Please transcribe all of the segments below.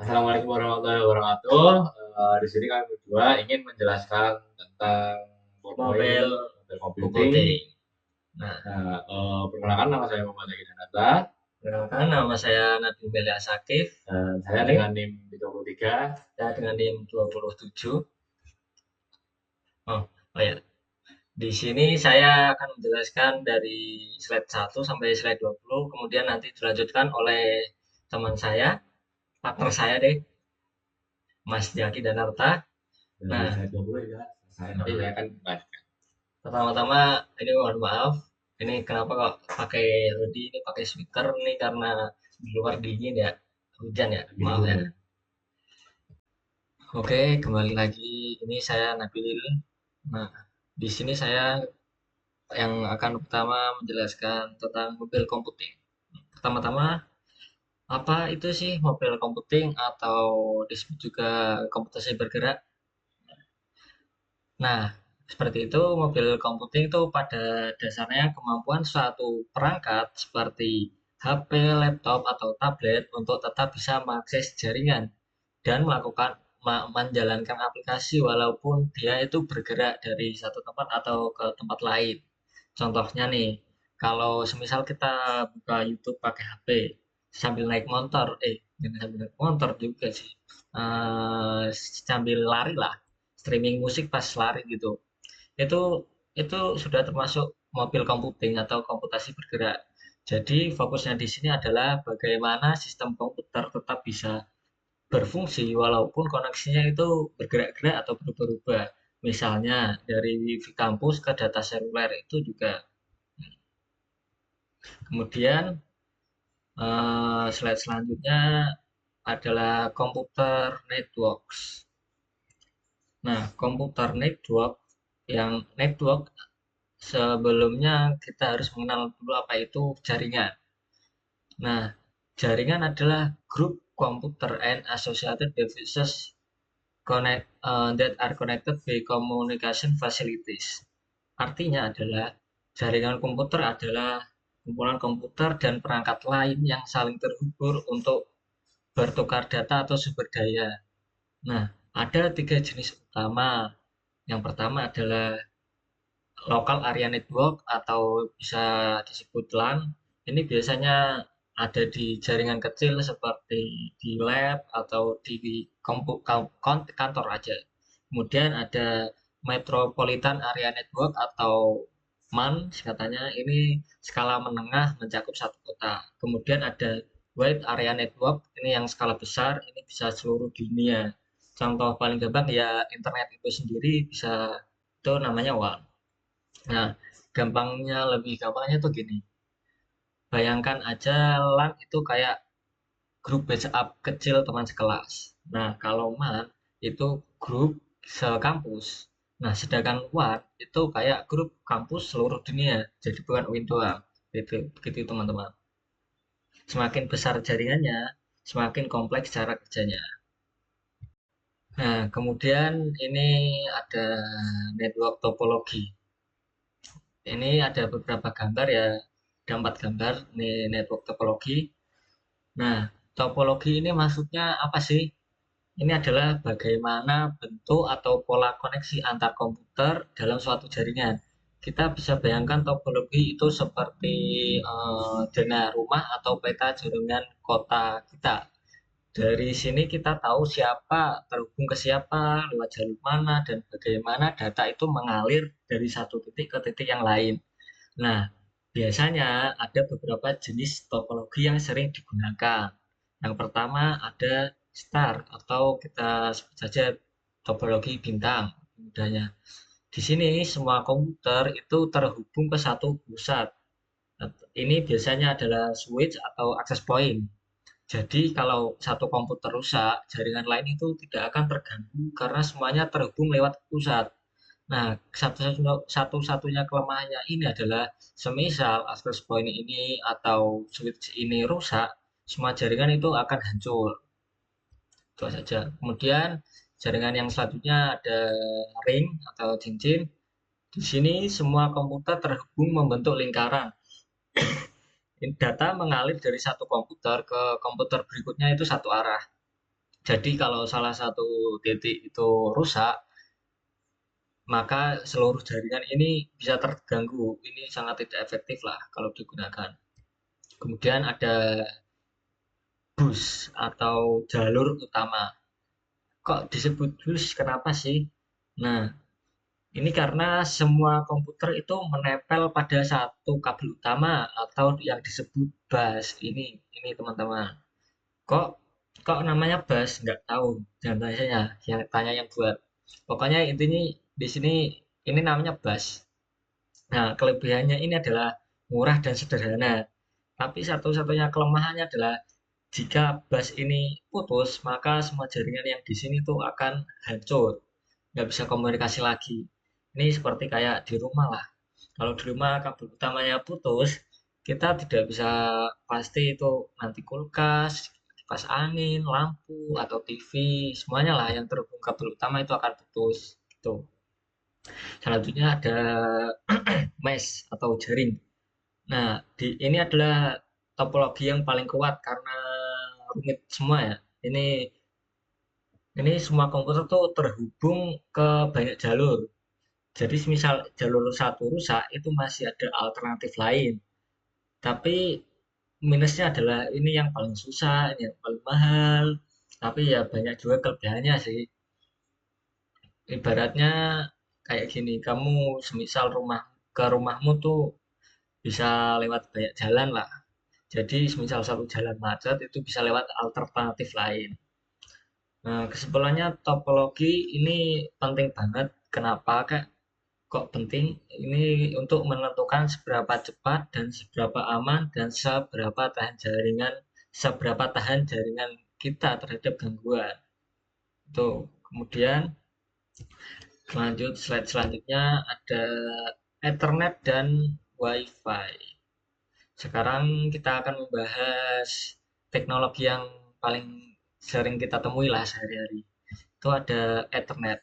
Assalamualaikum warahmatullahi wabarakatuh. Di sini kami berdua ingin menjelaskan tentang Mobil mobil computing. komputing. Nah, Nah, perkenalkan nama saya Muhammad Zaki Danata perkenalkan nama saya Nabil Melia Sakif. dan saya Ini dengan NIM 33. saya dengan NIM 27. Oh, oh ya. Di sini saya akan menjelaskan dari slide 1 sampai slide 20, kemudian nanti dilanjutkan oleh teman saya, partner saya deh, Mas Jaki Danarta. Dari Nah, saya 20 ya. Nanti saya akan lanjutkan. pertama-tama ini mohon maaf, ini kenapa kok pakai hoodie ini pakai sweater nih karena di luar dingin ya, hujan ya, Lagi maaf libur ya. ya. Oke, kembali lagi. Ini saya Nabil. Nah, di sini saya yang akan pertama menjelaskan tentang mobil komputing. Pertama-tama, apa itu sih mobil komputing atau disebut juga komputasi bergerak? Nah, seperti itu, mobil komputing itu pada dasarnya kemampuan suatu perangkat seperti HP, laptop, atau tablet untuk tetap bisa mengakses jaringan dan menjalankan aplikasi walaupun dia itu bergerak dari satu tempat atau ke tempat lain. Contohnya nih, kalau semisal kita buka YouTube pakai HP sambil naik motor, jangan sambil naik motor juga sih, sambil lari lah, streaming musik pas lari gitu. Itu itu sudah termasuk mobil computing atau komputasi bergerak. Jadi fokusnya di sini adalah bagaimana sistem komputer tetap bisa berfungsi walaupun koneksinya itu bergerak-gerak atau berubah-ubah. Misalnya dari WiFi kampus ke data seluler itu juga. Kemudian slide selanjutnya adalah komputer networks. Nah, komputer network yang network sebelumnya kita harus mengenal dulu apa itu jaringan. Nah, jaringan adalah grup komputer and associated devices that are connected by communication facilities. Artinya adalah jaringan komputer adalah kumpulan komputer dan perangkat lain yang saling terhubung untuk bertukar data atau sumber daya. Nah, ada tiga jenis utama. Yang pertama adalah local area network atau bisa disebut LAN. Ini biasanya ada di jaringan kecil seperti di lab atau di kantor aja. Kemudian ada Metropolitan Area Network atau MAN singkatannya, ini skala menengah mencakup satu kota. Kemudian ada Wide Area Network, ini yang skala besar, ini bisa seluruh dunia. Contoh paling gampang ya internet itu sendiri bisa, itu namanya WAN. Nah, lebih gampangnya tuh gini. Bayangkan aja LAN itu kayak grup WhatsApp kecil teman sekelas. Nah, kalau MAN itu grup sekampus. Nah, sedangkan WAN itu kayak grup kampus seluruh dunia. Jadi bukan UIN doang. Begitu teman-teman. Semakin besar jaringannya, semakin kompleks cara kerjanya. Nah, kemudian ini ada network topologi. Ini ada beberapa gambar ya, ada 4 gambar, ini network topologi. Nah, topologi ini maksudnya apa sih? Ini adalah bagaimana bentuk atau pola koneksi antar komputer dalam suatu jaringan. Kita bisa bayangkan topologi itu seperti zona rumah atau peta jaringan kota kita. Dari sini kita tahu siapa terhubung ke siapa, lewat jalur mana, dan bagaimana data itu mengalir dari satu titik ke titik yang lain. Nah, biasanya ada beberapa jenis topologi yang sering digunakan. Yang pertama ada star atau kita sebut saja topologi bintang mudahnya. Di sini semua komputer itu terhubung ke satu pusat. Ini biasanya adalah switch atau access point. Jadi kalau satu komputer rusak, jaringan lain itu tidak akan terganggu karena semuanya terhubung lewat pusat. Nah, satu-satunya kelemahannya ini adalah semisal access point ini atau switch ini rusak, semua jaringan itu akan hancur. Itu saja. Kemudian jaringan yang selanjutnya ada ring atau cincin. Di sini semua komputer terhubung membentuk lingkaran. Data mengalir dari satu komputer ke komputer berikutnya itu satu arah. Jadi kalau salah satu titik itu rusak, maka seluruh jaringan ini bisa terganggu. Ini sangat tidak efektif lah kalau digunakan. Kemudian ada bus atau jalur utama. Kok disebut bus? Kenapa sih? Nah, ini karena semua komputer itu menempel pada satu kabel utama atau yang disebut bus. Ini teman-teman. Kok kok namanya bus? Nggak tahu. Jangan tanya saya, yang buat. Pokoknya intinya di sini ini namanya bus. Nah, kelebihannya ini adalah murah dan sederhana. Tapi satu-satunya kelemahannya adalah jika bus ini putus, maka semua jaringan yang di sini tuh akan hancur, nggak bisa komunikasi lagi. Ini seperti kayak di rumah lah. Kalau di rumah kabel utamanya putus, kita tidak bisa pasti itu nanti kulkas, kipas angin, lampu, atau TV, semuanya lah yang terhubung kabel utama itu akan putus. Gitu. Selanjutnya ada mesh atau jaring. Nah, ini adalah topologi yang paling kuat karena rumit semua ya. Ini semua komputer tuh terhubung ke banyak jalur. Jadi misal jalur satu rusak itu masih ada alternatif lain. Tapi minusnya adalah ini yang paling susah, ini yang paling mahal. Tapi ya banyak juga kelebihannya sih. Ibaratnya kayak gini, kamu semisal ke rumahmu tuh bisa lewat banyak jalan lah. Jadi semisal satu jalan macet itu bisa lewat alternatif lain. Nah, kesimpulannya topologi ini penting banget. Kenapa? Kok penting? Ini untuk menentukan seberapa cepat dan seberapa aman dan seberapa tahan jaringan kita terhadap gangguan. Itu. Kemudian lanjut slide selanjutnya ada Ethernet dan Wi-Fi. Sekarang kita akan membahas teknologi yang paling sering kita temui lah sehari-hari. Itu ada Ethernet.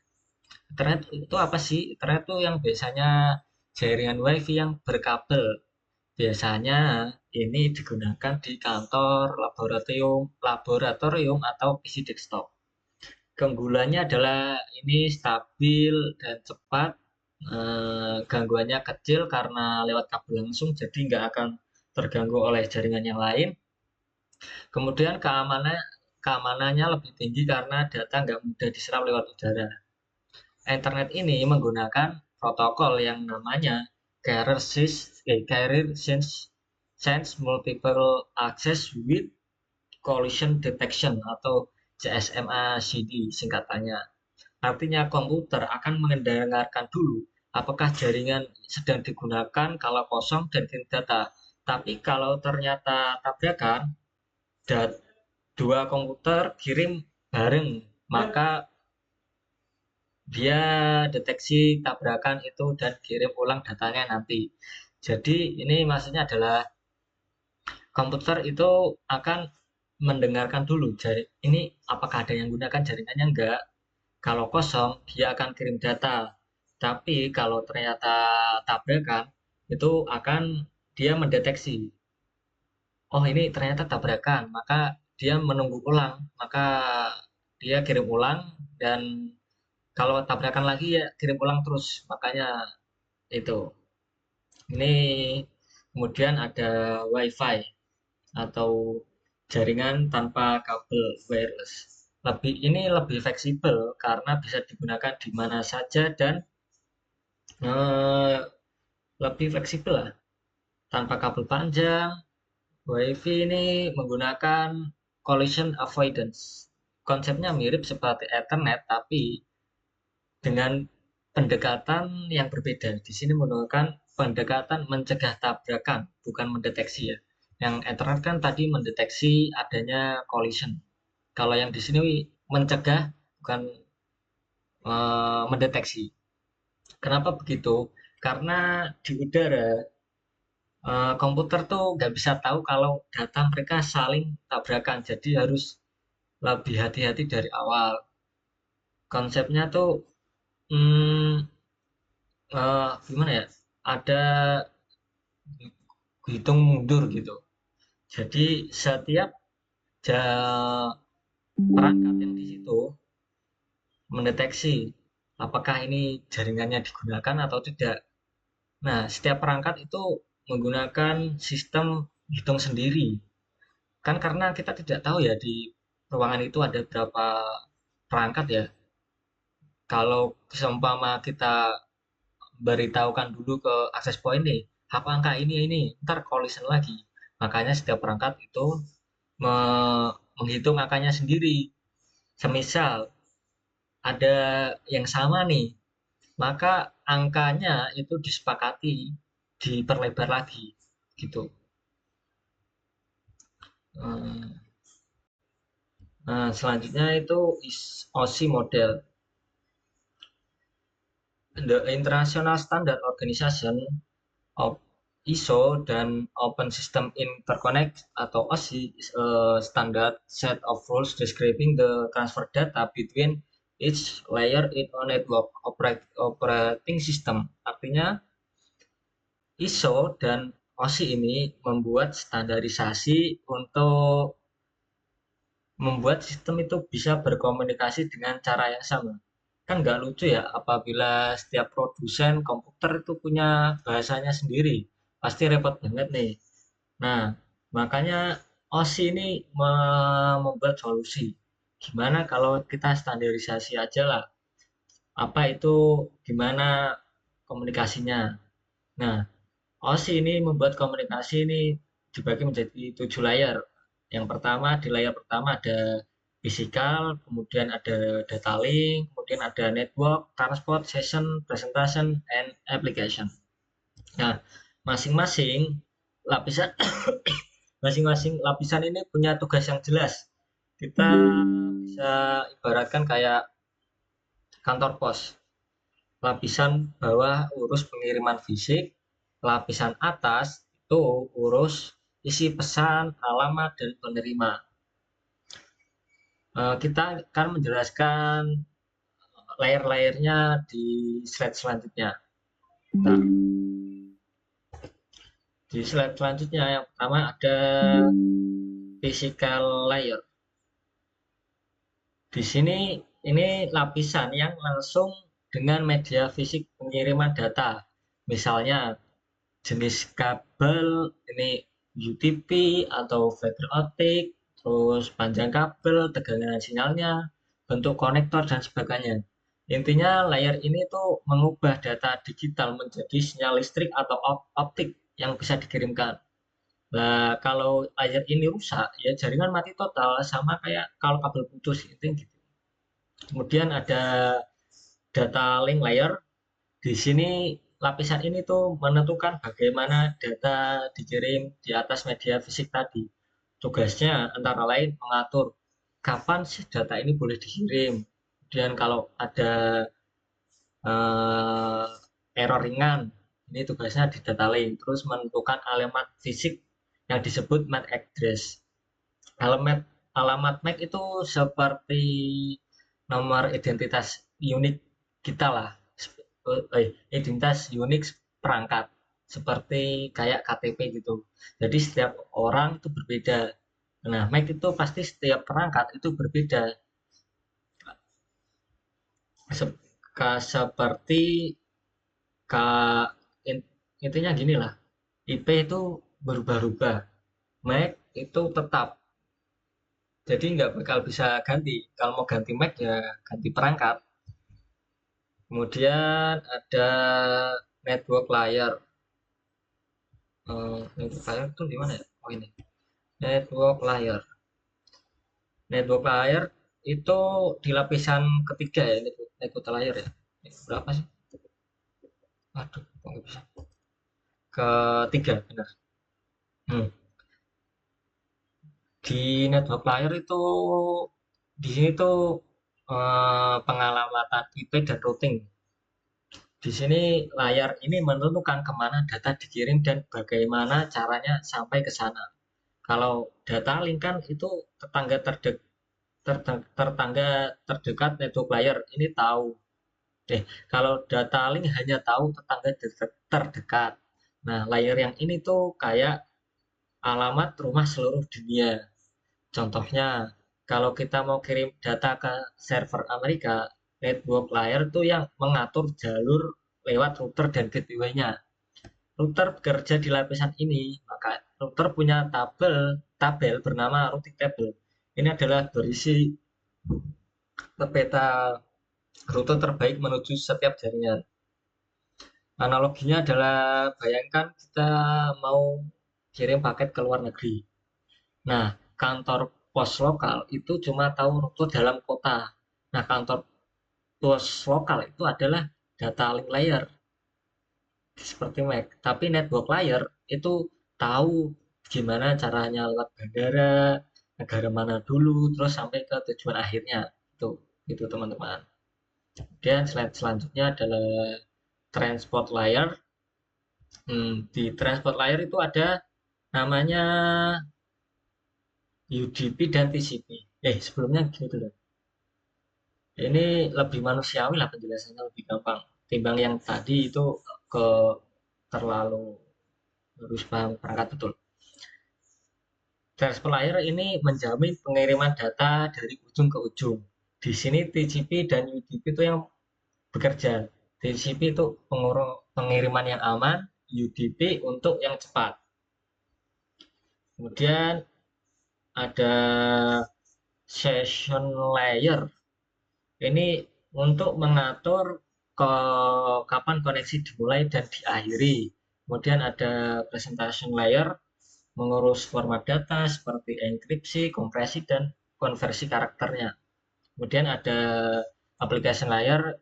Ethernet itu apa sih? Ethernet itu yang biasanya jaringan WiFi yang berkabel. Biasanya ini digunakan di kantor, laboratorium atau PC desktop. Keunggulannya adalah ini stabil dan cepat. Gangguannya kecil karena lewat kabel langsung, jadi nggak akan terganggu oleh jaringan yang lain. Kemudian keamanannya lebih tinggi karena data nggak mudah diserap lewat udara. Internet ini menggunakan protokol yang namanya Carrier Sense Multiple Access with Collision Detection atau CSMA-CD singkatannya. Artinya komputer akan mendengarkan dulu apakah jaringan sedang digunakan kalau kosong dan kirim data. Tapi kalau ternyata tabrakan, dua komputer kirim bareng, maka dia deteksi tabrakan itu dan kirim ulang datanya nanti. Jadi ini maksudnya adalah komputer itu akan mendengarkan dulu ini apakah ada yang gunakan jaringannya enggak. Kalau kosong dia akan kirim data. Tapi kalau ternyata tabrakan itu akan dia mendeteksi. Oh ini ternyata tabrakan, maka dia menunggu ulang, maka dia kirim ulang dan kalau tabrakan lagi ya kirim ulang terus. Makanya itu. Ini kemudian ada WiFi atau jaringan tanpa kabel wireless. Ini lebih fleksibel karena bisa digunakan di mana saja dan eh, lebih fleksibel lah. Tanpa kabel panjang, WiFi ini menggunakan collision avoidance. Konsepnya mirip seperti Ethernet tapi dengan pendekatan yang berbeda. Di sini menggunakan pendekatan mencegah tabrakan, bukan mendeteksi ya. Yang Ethernet kan tadi mendeteksi adanya collision. Kalau yang di sini mencegah, bukan mendeteksi. Kenapa begitu? Karena di udara komputer tuh nggak bisa tahu kalau data mereka saling tabrakan, jadi harus lebih hati-hati dari awal. Konsepnya tuh hmm, gimana ya? Ada hitung mundur gitu. Jadi setiap ja- perangkat yang di situ mendeteksi apakah ini jaringannya digunakan atau tidak. Nah, setiap perangkat itu menggunakan sistem hitung sendiri. Kan karena kita tidak tahu ya di ruangan itu ada berapa perangkat ya. Kalau seumpama kita beritahukan dulu ke akses point nih, apa angka ini, ntar collision lagi. Makanya setiap perangkat itu menghitung angkanya sendiri. Semisal ada yang sama nih, maka angkanya itu disepakati diperlebar lagi gitu. Nah, selanjutnya itu OSI model. The International Standard Organization of ISO dan Open System Interconnect atau OSI is a standard set of rules describing the transfer data between each layer in a network operating system. Artinya ISO dan OSI ini membuat standarisasi untuk membuat sistem itu bisa berkomunikasi dengan cara yang sama. Kan nggak lucu ya apabila setiap produsen komputer itu punya bahasanya sendiri. Pasti repot banget nih. Nah, makanya OSI ini membuat solusi. Gimana kalau kita standarisasi aja lah. Apa itu, gimana komunikasinya. Nah, OSI ini membuat komunikasi ini dibagi menjadi 7 layer. Yang pertama, di layer pertama ada physical, kemudian ada data link, kemudian ada network, transport, session, presentation, and application. Nah, masing-masing lapisan masing-masing lapisan ini punya tugas yang jelas. Kita bisa ibaratkan kayak kantor pos. Lapisan bawah urus pengiriman fisik, lapisan atas itu urus isi pesan, alamat, dan penerima. Kita akan menjelaskan layer-layernya di slide selanjutnya. Nah, di slide selanjutnya yang pertama ada physical layer. Di sini ini lapisan yang langsung dengan media fisik pengiriman data. Misalnya jenis kabel ini UTP atau fiber optic, terus panjang kabel, tegangan sinyalnya, bentuk konektor dan sebagainya. Intinya layer ini tuh mengubah data digital menjadi sinyal listrik atau optik yang bisa dikirimkan. Nah, kalau layer ini rusak, ya jaringan mati total sama kayak kalau kabel putus itu gitu. Kemudian ada data link layer. Di sini lapisan ini tuh menentukan bagaimana data dikirim di atas media fisik tadi. Tugasnya antara lain mengatur kapan sih data ini boleh dikirim. Kemudian kalau ada uh, error ringan, ini tugasnya di data link. Terus menentukan alamat fisik yang disebut MAC address. Alamat alamat MAC itu seperti nomor identitas unik kita lah, identitas unik perangkat seperti kayak KTP gitu. Jadi setiap orang itu berbeda. Nah, MAC itu pasti setiap perangkat itu berbeda. Seperti intinya gini lah. IP itu berubah-ubah. MAC itu tetap. Jadi nggak bakal bisa ganti. Kalau mau ganti MAC ya ganti perangkat. Kemudian ada network layer. Network layer itu di mana ya? Oh ini. Network layer. Network layer itu di lapisan ketiga ya, network layer ya. Ini berapa sih? Aduh, kok nggak bisa. Ketiga, benar. Hmm. Di network layer itu di sini tuh pengalamatan IP dan routing. Di sini layar ini menentukan kemana data dikirim dan bagaimana caranya sampai ke sana. Kalau data link kan itu tetangga tetangga terdekat network layer ini tahu. Kalau data link hanya tahu tetangga terdekat. Nah, layer yang ini tuh kayak alamat rumah seluruh dunia. Contohnya Kalau kita mau kirim data ke server Amerika, network layer itu yang mengatur jalur lewat router dan gateway-nya. Router bekerja di lapisan ini, maka router punya tabel bernama routing table. Ini adalah berisi peta rute terbaik menuju setiap jaringan. Analoginya adalah bayangkan kita mau kirim paket ke luar negeri. Nah, kantor pos lokal itu cuma tahu rute dalam kota. Nah, kantor pos lokal itu adalah data link layer seperti Mac. Tapi network layer itu tahu gimana caranya lewat bandara, negara mana dulu, terus sampai ke tujuan akhirnya. Itu teman-teman. Kemudian slide selanjutnya adalah transport layer. Di transport layer itu ada namanya UDP dan TCP. Sebelumnya gini dulu. Ini lebih manusiawi lah penjelasannya, lebih gampang. Timbang yang tadi itu ke terlalu harus paham perangkat betul. Transport layer ini menjamin pengiriman data dari ujung ke ujung. Di sini TCP dan UDP itu yang bekerja. TCP itu pengiriman yang aman, UDP untuk yang cepat. Kemudian ada session layer. Ini untuk mengatur kapan koneksi dimulai dan diakhiri. Kemudian ada presentation layer, mengurus format data seperti enkripsi, kompresi, dan konversi karakternya. Kemudian ada application layer,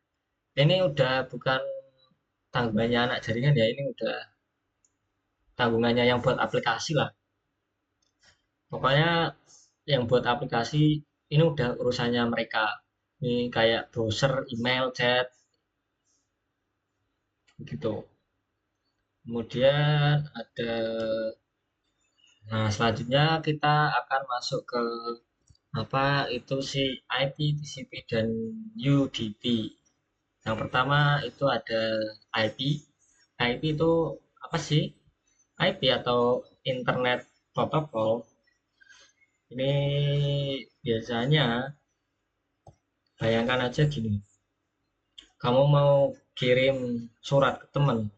ini udah bukan tanggungannya anak jaringan ya, ini udah tanggungannya yang buat aplikasi lah. Pokoknya yang buat aplikasi ini udah urusannya mereka. Ini kayak browser, email, chat, gitu. Kemudian ada, nah selanjutnya kita akan masuk ke apa itu sih IP, TCP, dan UDP. Yang pertama itu ada IP. IP itu apa sih? IP atau Internet Protocol ini biasanya bayangkan aja gini, kamu mau kirim surat ke teman,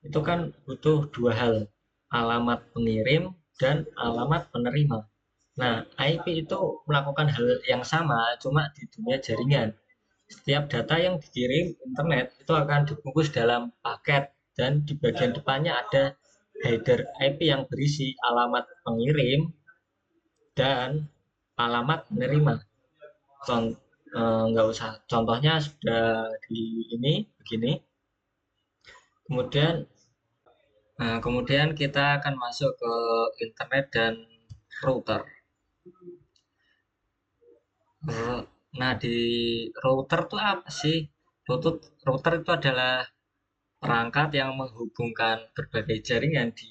itu kan butuh dua hal, alamat pengirim dan alamat penerima. Nah, IP itu melakukan hal yang sama, cuma di dunia jaringan. Setiap data yang dikirim internet itu akan dibungkus dalam paket dan di bagian depannya ada header IP yang berisi alamat pengirim dan alamat penerima. Nggak usah, contohnya sudah di ini begini. Kemudian, kemudian kita akan masuk ke internet dan router. Nah, di router itu apa sih? Router itu adalah perangkat yang menghubungkan berbagai jaringan di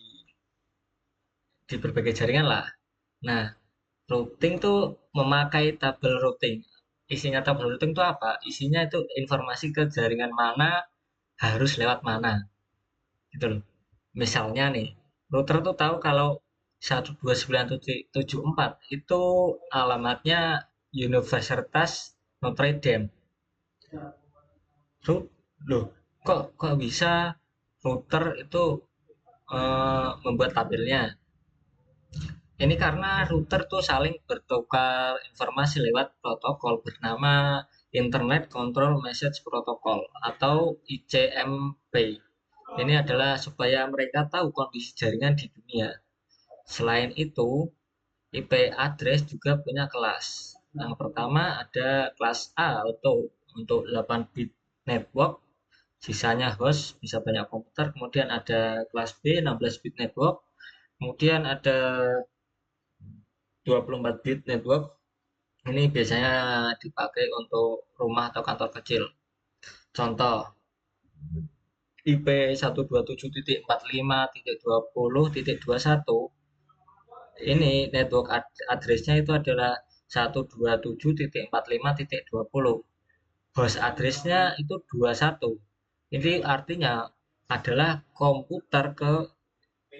berbagai jaringan lah. Nah, routing tuh memakai tabel routing. Isinya tabel routing itu apa? Isinya itu informasi ke jaringan mana harus lewat mana. Gitu loh. Misalnya nih, router tuh tahu kalau 129.74 itu alamatnya Universitas Notre Dame. Root, loh, kok bisa router itu membuat tabelnya? Ini karena router tuh saling bertukar informasi lewat protokol bernama Internet Control Message Protocol atau ICMP. Ini adalah supaya mereka tahu kondisi jaringan di dunia. Selain itu, IP address juga punya kelas. Yang pertama ada kelas A untuk 8 bit network, sisanya host, bisa banyak komputer. Kemudian ada kelas B 16 bit network. Kemudian ada 24 bit network. Ini biasanya dipakai untuk rumah atau kantor kecil. Contoh, IP 127.45.20.21 ini network address-nya itu adalah 127.45.20. Host address-nya itu 21. Ini artinya adalah komputer ke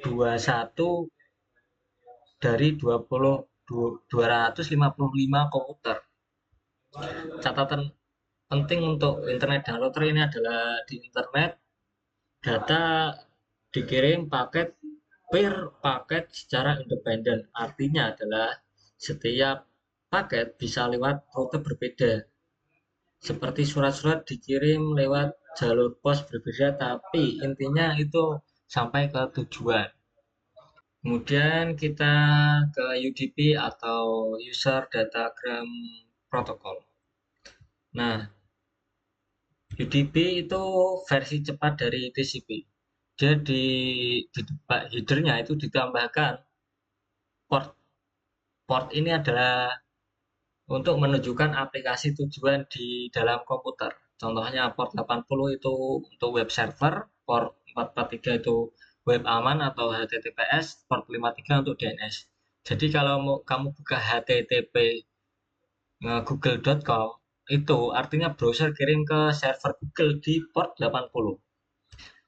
21 dari 20 255 komputer. Catatan penting untuk internet downloader ini adalah di internet data dikirim paket per paket secara independen. Artinya adalah setiap paket bisa lewat rute berbeda. Seperti surat-surat dikirim lewat jalur pos berbeda, tapi intinya itu sampai ke tujuan. Kemudian kita ke UDP atau User Datagram Protocol. Nah, UDP itu versi cepat dari TCP. Dia di headernya itu ditambahkan port. Port ini adalah untuk menunjukkan aplikasi tujuan di dalam komputer. Contohnya port 80 itu untuk web server, port 443 itu web aman atau HTTPS, port 53 untuk DNS. Jadi kalau kamu buka HTTP google.com itu artinya browser kirim ke server Google di port 80.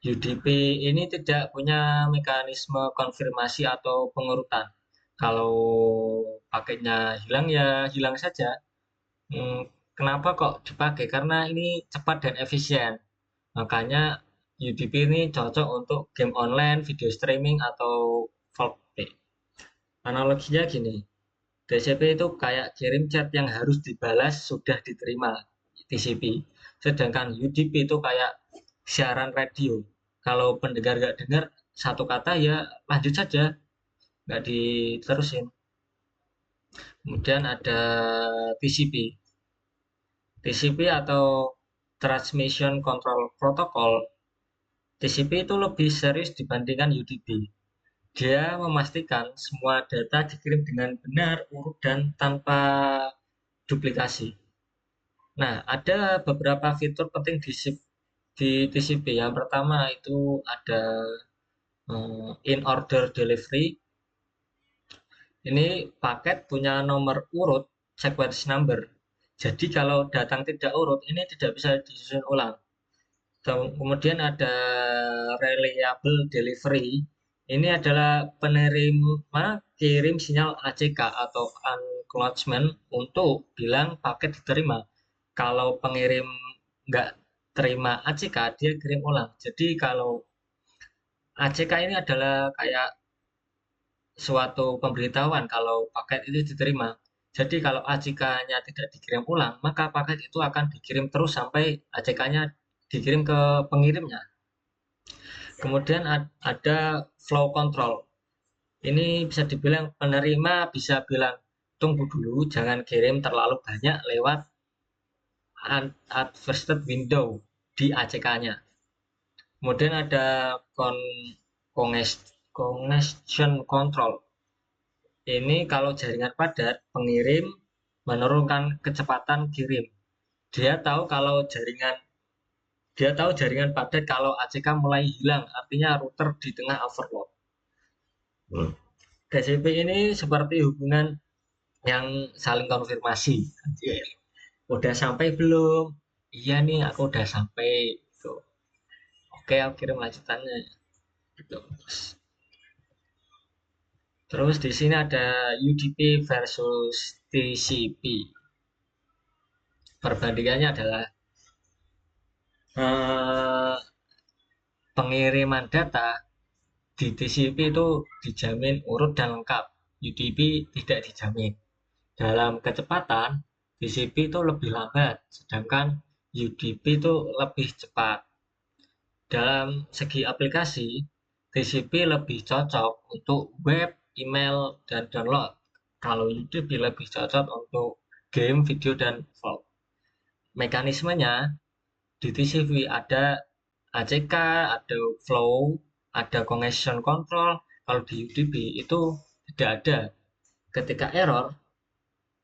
UDP ini tidak punya mekanisme konfirmasi atau pengurutan. Kalau paketnya hilang ya hilang saja. Kenapa kok dipakai? Karena ini cepat dan efisien. Makanya UDP ini cocok untuk game online, video streaming, atau vault play. Analoginya gini, TCP itu kayak kirim chat yang harus dibalas sudah diterima TCP. Sedangkan UDP itu kayak siaran radio. Kalau pendengar nggak dengar satu kata ya lanjut saja, nggak diterusin. Kemudian ada TCP. TCP atau Transmission Control Protocol. TCP itu lebih serius dibandingkan UDP. Dia memastikan semua data dikirim dengan benar, urut, dan tanpa duplikasi. Nah, ada beberapa fitur penting di TCP. Yang pertama itu ada in order delivery. Ini paket punya nomor urut sequence number. Jadi kalau datang tidak urut, ini tidak bisa disusun ulang. Kemudian ada reliable delivery. Ini adalah penerima kirim sinyal ACK atau acknowledgement untuk bilang paket diterima. Kalau pengirim nggak terima ACK, dia kirim ulang. Jadi kalau ACK ini adalah kayak suatu pemberitahuan kalau paket itu diterima. Jadi kalau ACK-nya tidak dikirim ulang, maka paket itu akan dikirim terus sampai ACK-nya dikirim ke pengirimnya. Kemudian ada flow control. Ini bisa dibilang penerima bisa bilang, tunggu dulu, jangan kirim terlalu banyak lewat advertised window di ACK-nya. Kemudian ada congestion control. Ini kalau jaringan padat, pengirim menurunkan kecepatan kirim. Dia tahu kalau jaringan padat kalau ACK mulai hilang, artinya router di tengah overload. TCP ini seperti hubungan yang saling konfirmasi. Udah sampai belum? Iya nih, aku udah sampai. Gitu. Oke, aku kirim lanjutannya. Gitu. Terus di sini ada UDP versus TCP. Perbandingannya adalah pengiriman data di TCP itu dijamin urut dan lengkap. UDP tidak dijamin. Dalam kecepatan, TCP itu lebih lambat, sedangkan UDP itu lebih cepat. Dalam segi aplikasi, TCP lebih cocok untuk web, email, dan download. Kalau UDP lebih cocok untuk game, video, dan vlog. Mekanismenya di TCP ada ACK, ada flow, ada congestion control. Kalau di UDP itu tidak ada. Ketika error,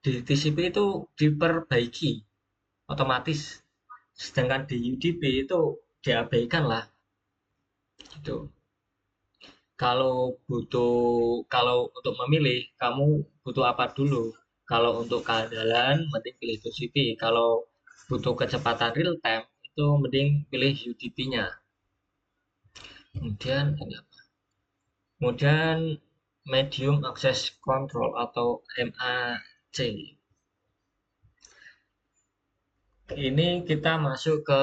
di TCP itu diperbaiki otomatis. Sedangkan di UDP itu diabaikan lah. Gitu. Kalau untuk memilih, kamu butuh apa dulu? Kalau untuk keandalan, mending pilih TCP. Kalau butuh kecepatan real time, itu mending pilih UDP-nya. Kemudian Medium Access Control atau MAC. Ini kita masuk ke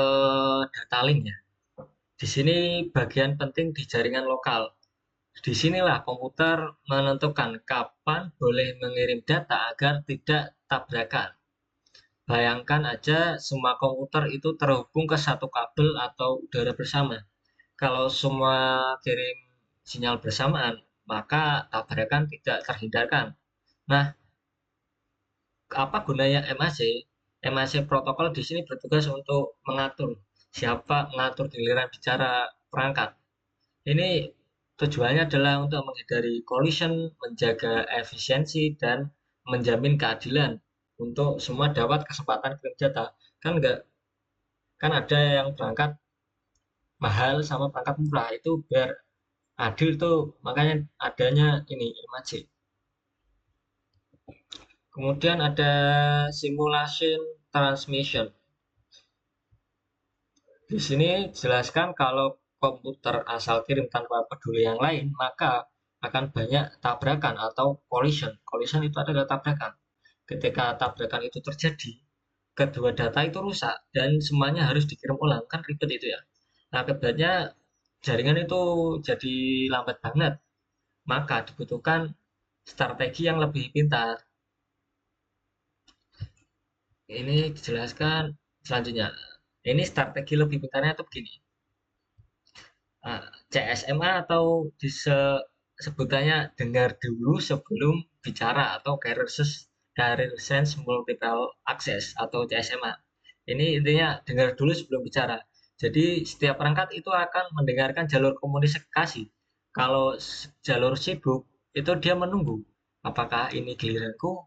data link ya. Di sini bagian penting di jaringan lokal. Di sinilah komputer menentukan kapan boleh mengirim data agar tidak tabrakan. Bayangkan aja semua komputer itu terhubung ke satu kabel atau udara bersama. Kalau semua kirim sinyal bersamaan, maka tabrakan tidak terhindarkan. Nah, apa gunanya MAC? MAC protokol di sini bertugas untuk mengatur giliran bicara perangkat. Ini tujuannya adalah untuk menghindari collision, menjaga efisiensi, dan menjamin keadilan untuk semua dapat kesempatan kirim data. Kan enggak, kan ada yang berangkat mahal sama perangkat murah, itu biar adil tuh, makanya adanya ini MAC. Kemudian ada simulation transmission. Di sini jelaskan kalau komputer asal kirim tanpa peduli yang lain, maka akan banyak tabrakan atau collision. Collision itu adalah tabrakan. Ketika tabrakan itu terjadi, kedua data itu rusak dan semuanya harus dikirim ulang. Kan ribet itu ya. Nah, akibatnya jaringan itu jadi lambat banget. Maka dibutuhkan strategi yang lebih pintar. Ini dijelaskan selanjutnya. Ini strategi lebih pintarnya itu begini. CSMA atau sebutannya dengar dulu sebelum bicara atau Carrier Sense Multiple Access atau CSMA. Ini intinya dengar dulu sebelum bicara. Jadi setiap perangkat itu akan mendengarkan jalur komunikasi. Kalau jalur sibuk itu dia menunggu apakah ini giliranku.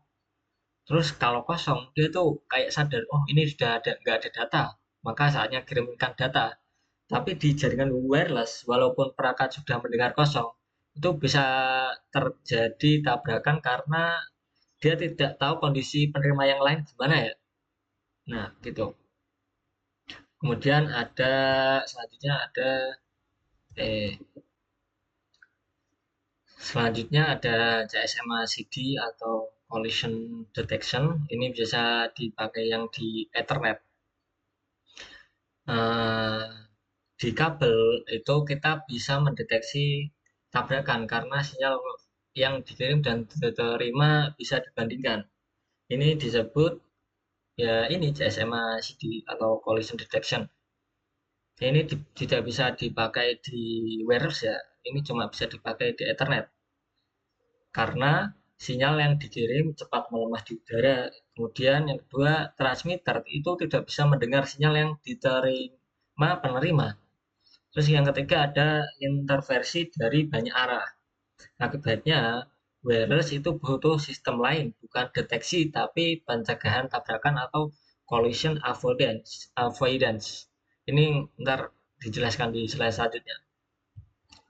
Terus kalau kosong dia tuh kayak sadar, oh ini sudah ada nggak ada data, maka saatnya kirimkan data. Tapi di jaringan wireless, walaupun perangkat sudah mendengar kosong, itu bisa terjadi tabrakan karena dia tidak tahu kondisi penerima yang lain gimana ya. Nah, gitu. Kemudian ada selanjutnya ada eh selanjutnya ada CSMA CD atau collision detection. Ini biasa dipakai yang di Ethernet. Eh, di kabel itu kita bisa mendeteksi tabrakan karena sinyal yang dikirim dan diterima bisa dibandingkan. Ini disebut ya ini CSMA CD atau collision detection. Ini tidak bisa dipakai di wireless ya. Ini cuma bisa dipakai di Ethernet karena sinyal yang dikirim cepat melemah di udara. Kemudian yang kedua, transmitter itu tidak bisa mendengar sinyal yang diterima penerima. Terus yang ketiga ada interversi dari banyak arah. Akibatnya wireless itu butuh sistem lain, bukan deteksi tapi pencegahan tabrakan atau collision avoidance. Ini ntar dijelaskan di slide selanjutnya.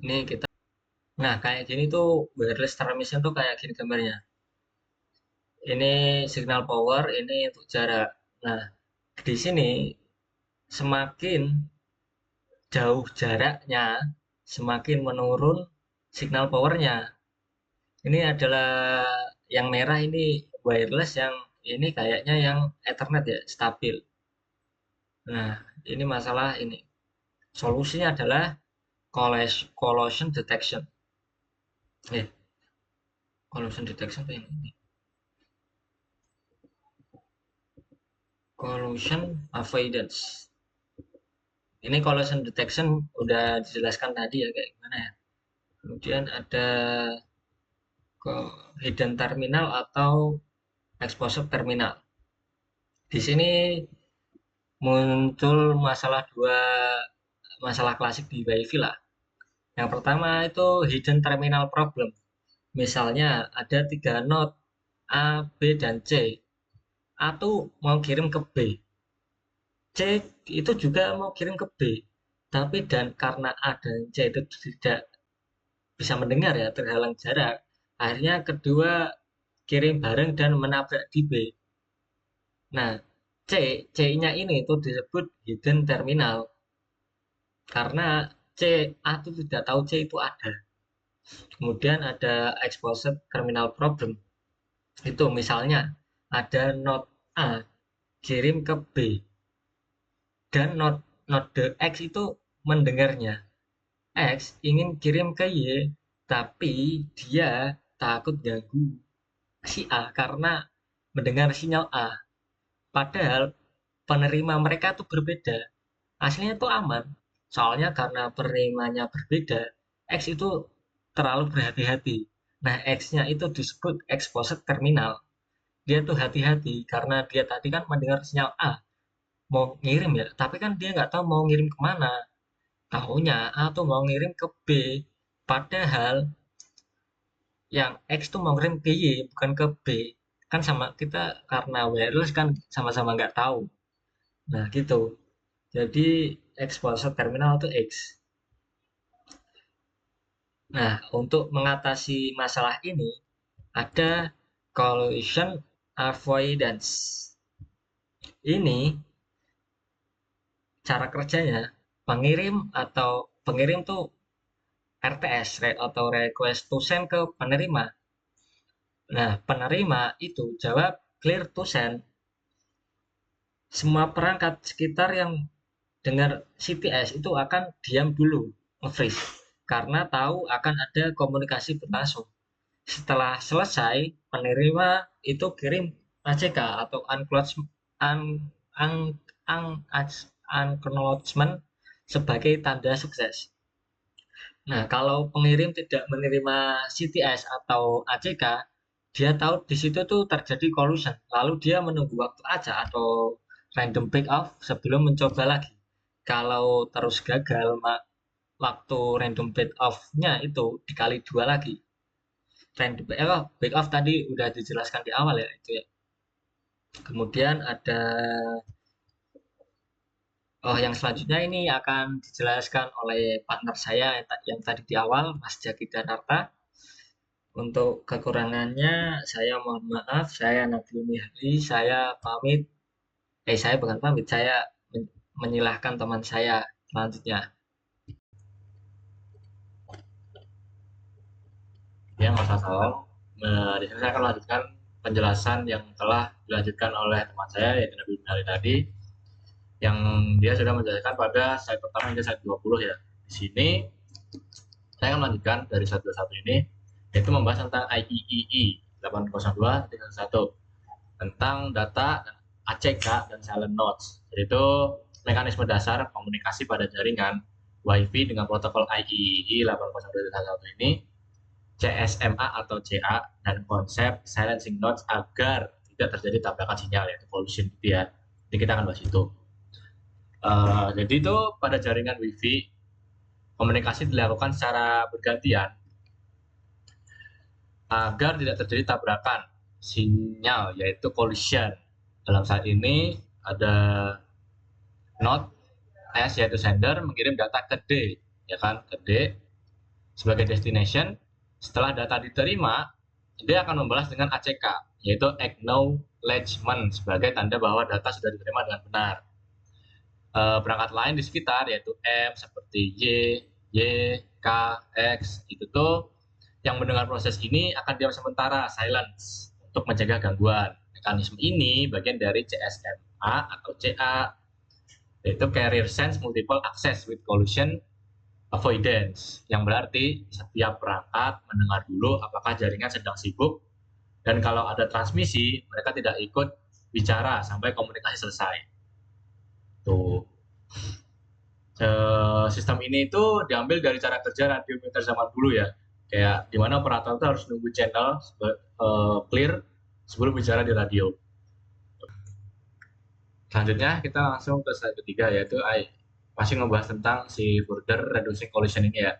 Ini kita. Nah, kayak gini tuh wireless transmission tuh kayak gini gambarnya. Ini signal power, ini untuk jarak. Nah, di sini semakin jauh jaraknya, semakin menurun signal powernya. Ini adalah yang merah ini wireless, yang ini kayaknya yang Ethernet ya, stabil. Nah, ini masalah ini. Solusinya adalah collision detection. Eh, collision detection tuh ini. Collision avoidance. Ini collision detection udah dijelaskan tadi ya kayak gimana ya. Kemudian ada ke hidden terminal atau exposure terminal. Di sini muncul masalah klasik di WiFi lah. Yang pertama itu hidden terminal problem. Misalnya ada 3 node A, B, dan C. A tuh mau kirim ke B. C itu juga mau kirim ke B. Tapi dan karena A dan C itu tidak bisa mendengar ya, terhalang jarak. Akhirnya kedua kirim bareng dan menabrak di B. Nah, C-nya ini itu disebut hidden terminal. Karena A itu tidak tahu C itu ada. Kemudian ada exposed terminal problem. Itu misalnya ada node A kirim ke B dan node X itu mendengarnya. X ingin kirim ke Y, tapi dia takut ganggu si A karena mendengar sinyal A. Padahal penerima mereka tuh berbeda. Aslinya tuh aman. Soalnya karena penerimanya berbeda, X itu terlalu berhati-hati. Nah, X-nya itu disebut exposed terminal. Dia tuh hati-hati karena dia tadi kan mendengar sinyal A, mau ngirim ya, tapi kan dia nggak tahu mau ngirim kemana. Taunya A tuh mau ngirim ke B, padahal yang X tuh mau ngirim ke Y, bukan ke B. Kan sama kita karena wireless kan sama-sama nggak tahu. Nah, gitu. Jadi exposed terminal itu X. Nah, untuk mengatasi masalah ini ada collision avoidance. Ini cara kerjanya pengirim atau pengirim tuh RTS atau request to send ke penerima. Nah, penerima itu jawab clear to send. Semua perangkat sekitar yang dengar CTS itu akan diam dulu, nge-freeze, karena tahu akan ada komunikasi berlangsung. Setelah selesai, penerima itu kirim ACK atau acknowledgement sebagai tanda sukses. Nah, kalau pengirim tidak menerima CTS atau ACK, dia tahu di situ tuh terjadi collusion. Lalu dia menunggu waktu aja atau random pick off sebelum mencoba lagi. Kalau terus gagal, waktu random pick off-nya itu dikali dua lagi. Random pick off tadi udah dijelaskan di awal ya itu ya. Kemudian ada yang selanjutnya ini akan dijelaskan oleh partner saya yang tadi di awal, Mas Jaki Danarta. Untuk kekurangannya, saya mohon maaf, saya Nabil Mihri, saya pamit, saya bukan pamit, saya menyilahkan teman saya selanjutnya. Ya, nggak usah salam. Nah, di sini saya akan lanjutkan penjelasan yang telah dilanjutkan oleh teman saya, yaitu Nabi Binali tadi, yang dia sudah menjelaskan pada slide pertama hingga slide 20 ya. Di sini saya akan melanjutkan dari slide 21 ini, yaitu membahas tentang IEEE 802.1 tentang data ACK dan silent nodes, yaitu mekanisme dasar komunikasi pada jaringan WiFi dengan protokol IEEE 802.1 ini, CSMA atau CA, dan konsep silencing nodes agar tidak terjadi tabrakan sinyal, yaitu collision gitu ya. Jadi kita akan bahas itu. Jadi itu pada jaringan WiFi komunikasi dilakukan secara bergantian agar tidak terjadi tabrakan sinyal, yaitu collision. Dalam saat ini ada node S yaitu sender mengirim data ke D, ya kan, ke D sebagai destination. Setelah data diterima, dia akan membalas dengan ACK, yaitu acknowledgement, sebagai tanda bahwa data sudah diterima dengan benar. Perangkat lain di sekitar yaitu M seperti Y, K, X, itu tuh yang mendengar proses ini akan diam sementara, silence, untuk mencegah gangguan. Mekanisme ini bagian dari CSMA atau CA, yaitu Carrier Sense Multiple Access with Collision Avoidance, yang berarti setiap perangkat mendengar dulu apakah jaringan sedang sibuk, dan kalau ada transmisi, mereka tidak ikut bicara sampai komunikasi selesai. Tuh. Sistem ini itu diambil dari cara kerja radiometer zaman dulu ya, kayak dimana operator itu harus nunggu channel clear sebelum bicara di radio. Selanjutnya kita langsung ke slide ketiga, yaitu masih ngebahas tentang si further reducing collision ini ya.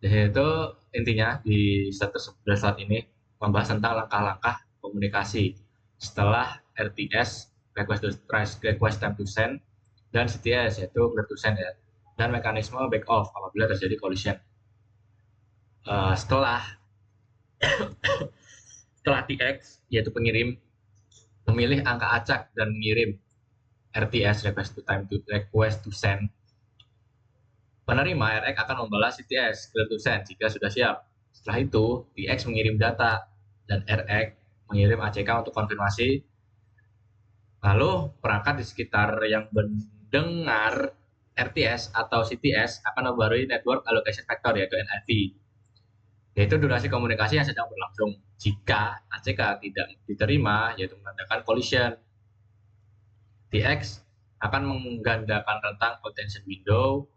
Jadi itu intinya di slide ini membahas tentang langkah-langkah komunikasi setelah RTS, request time to send, dan CTS yaitu clear to send ya, dan mekanisme back off apabila terjadi collision. Setelah TX yaitu pengirim memilih angka acak dan mengirim RTS, request to send, Penerima RX akan membalas CTS clear to send jika sudah siap. Setelah itu, TX mengirim data dan RX mengirim ACK untuk konfirmasi. Lalu perangkat di sekitar yang mendengar RTS atau CTS akan membarui network allocation vector yaitu NIV, yaitu durasi komunikasi yang sedang berlangsung. Jika ACK tidak diterima, yaitu menandakan collision. TX akan menggandakan rentang contention window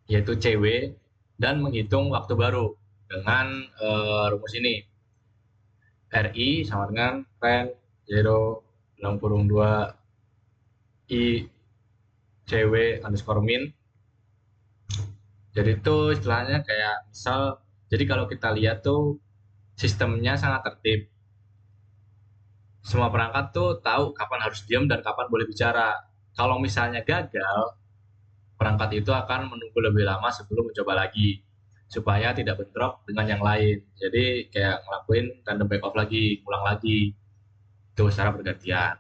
yaitu CW dan menghitung waktu baru dengan rumus ini. RI sama dengan pen 0 2 I CW underscore min. Jadi itu istilahnya kayak misal, jadi kalau kita lihat tuh sistemnya sangat tertib. Semua perangkat tuh tahu kapan harus diam dan kapan boleh bicara. Kalau misalnya gagal, perangkat itu akan menunggu lebih lama sebelum mencoba lagi supaya tidak bentrok dengan yang lain. Jadi kayak ngelakuin random back off lagi, ulang lagi. Itu secara bergantian.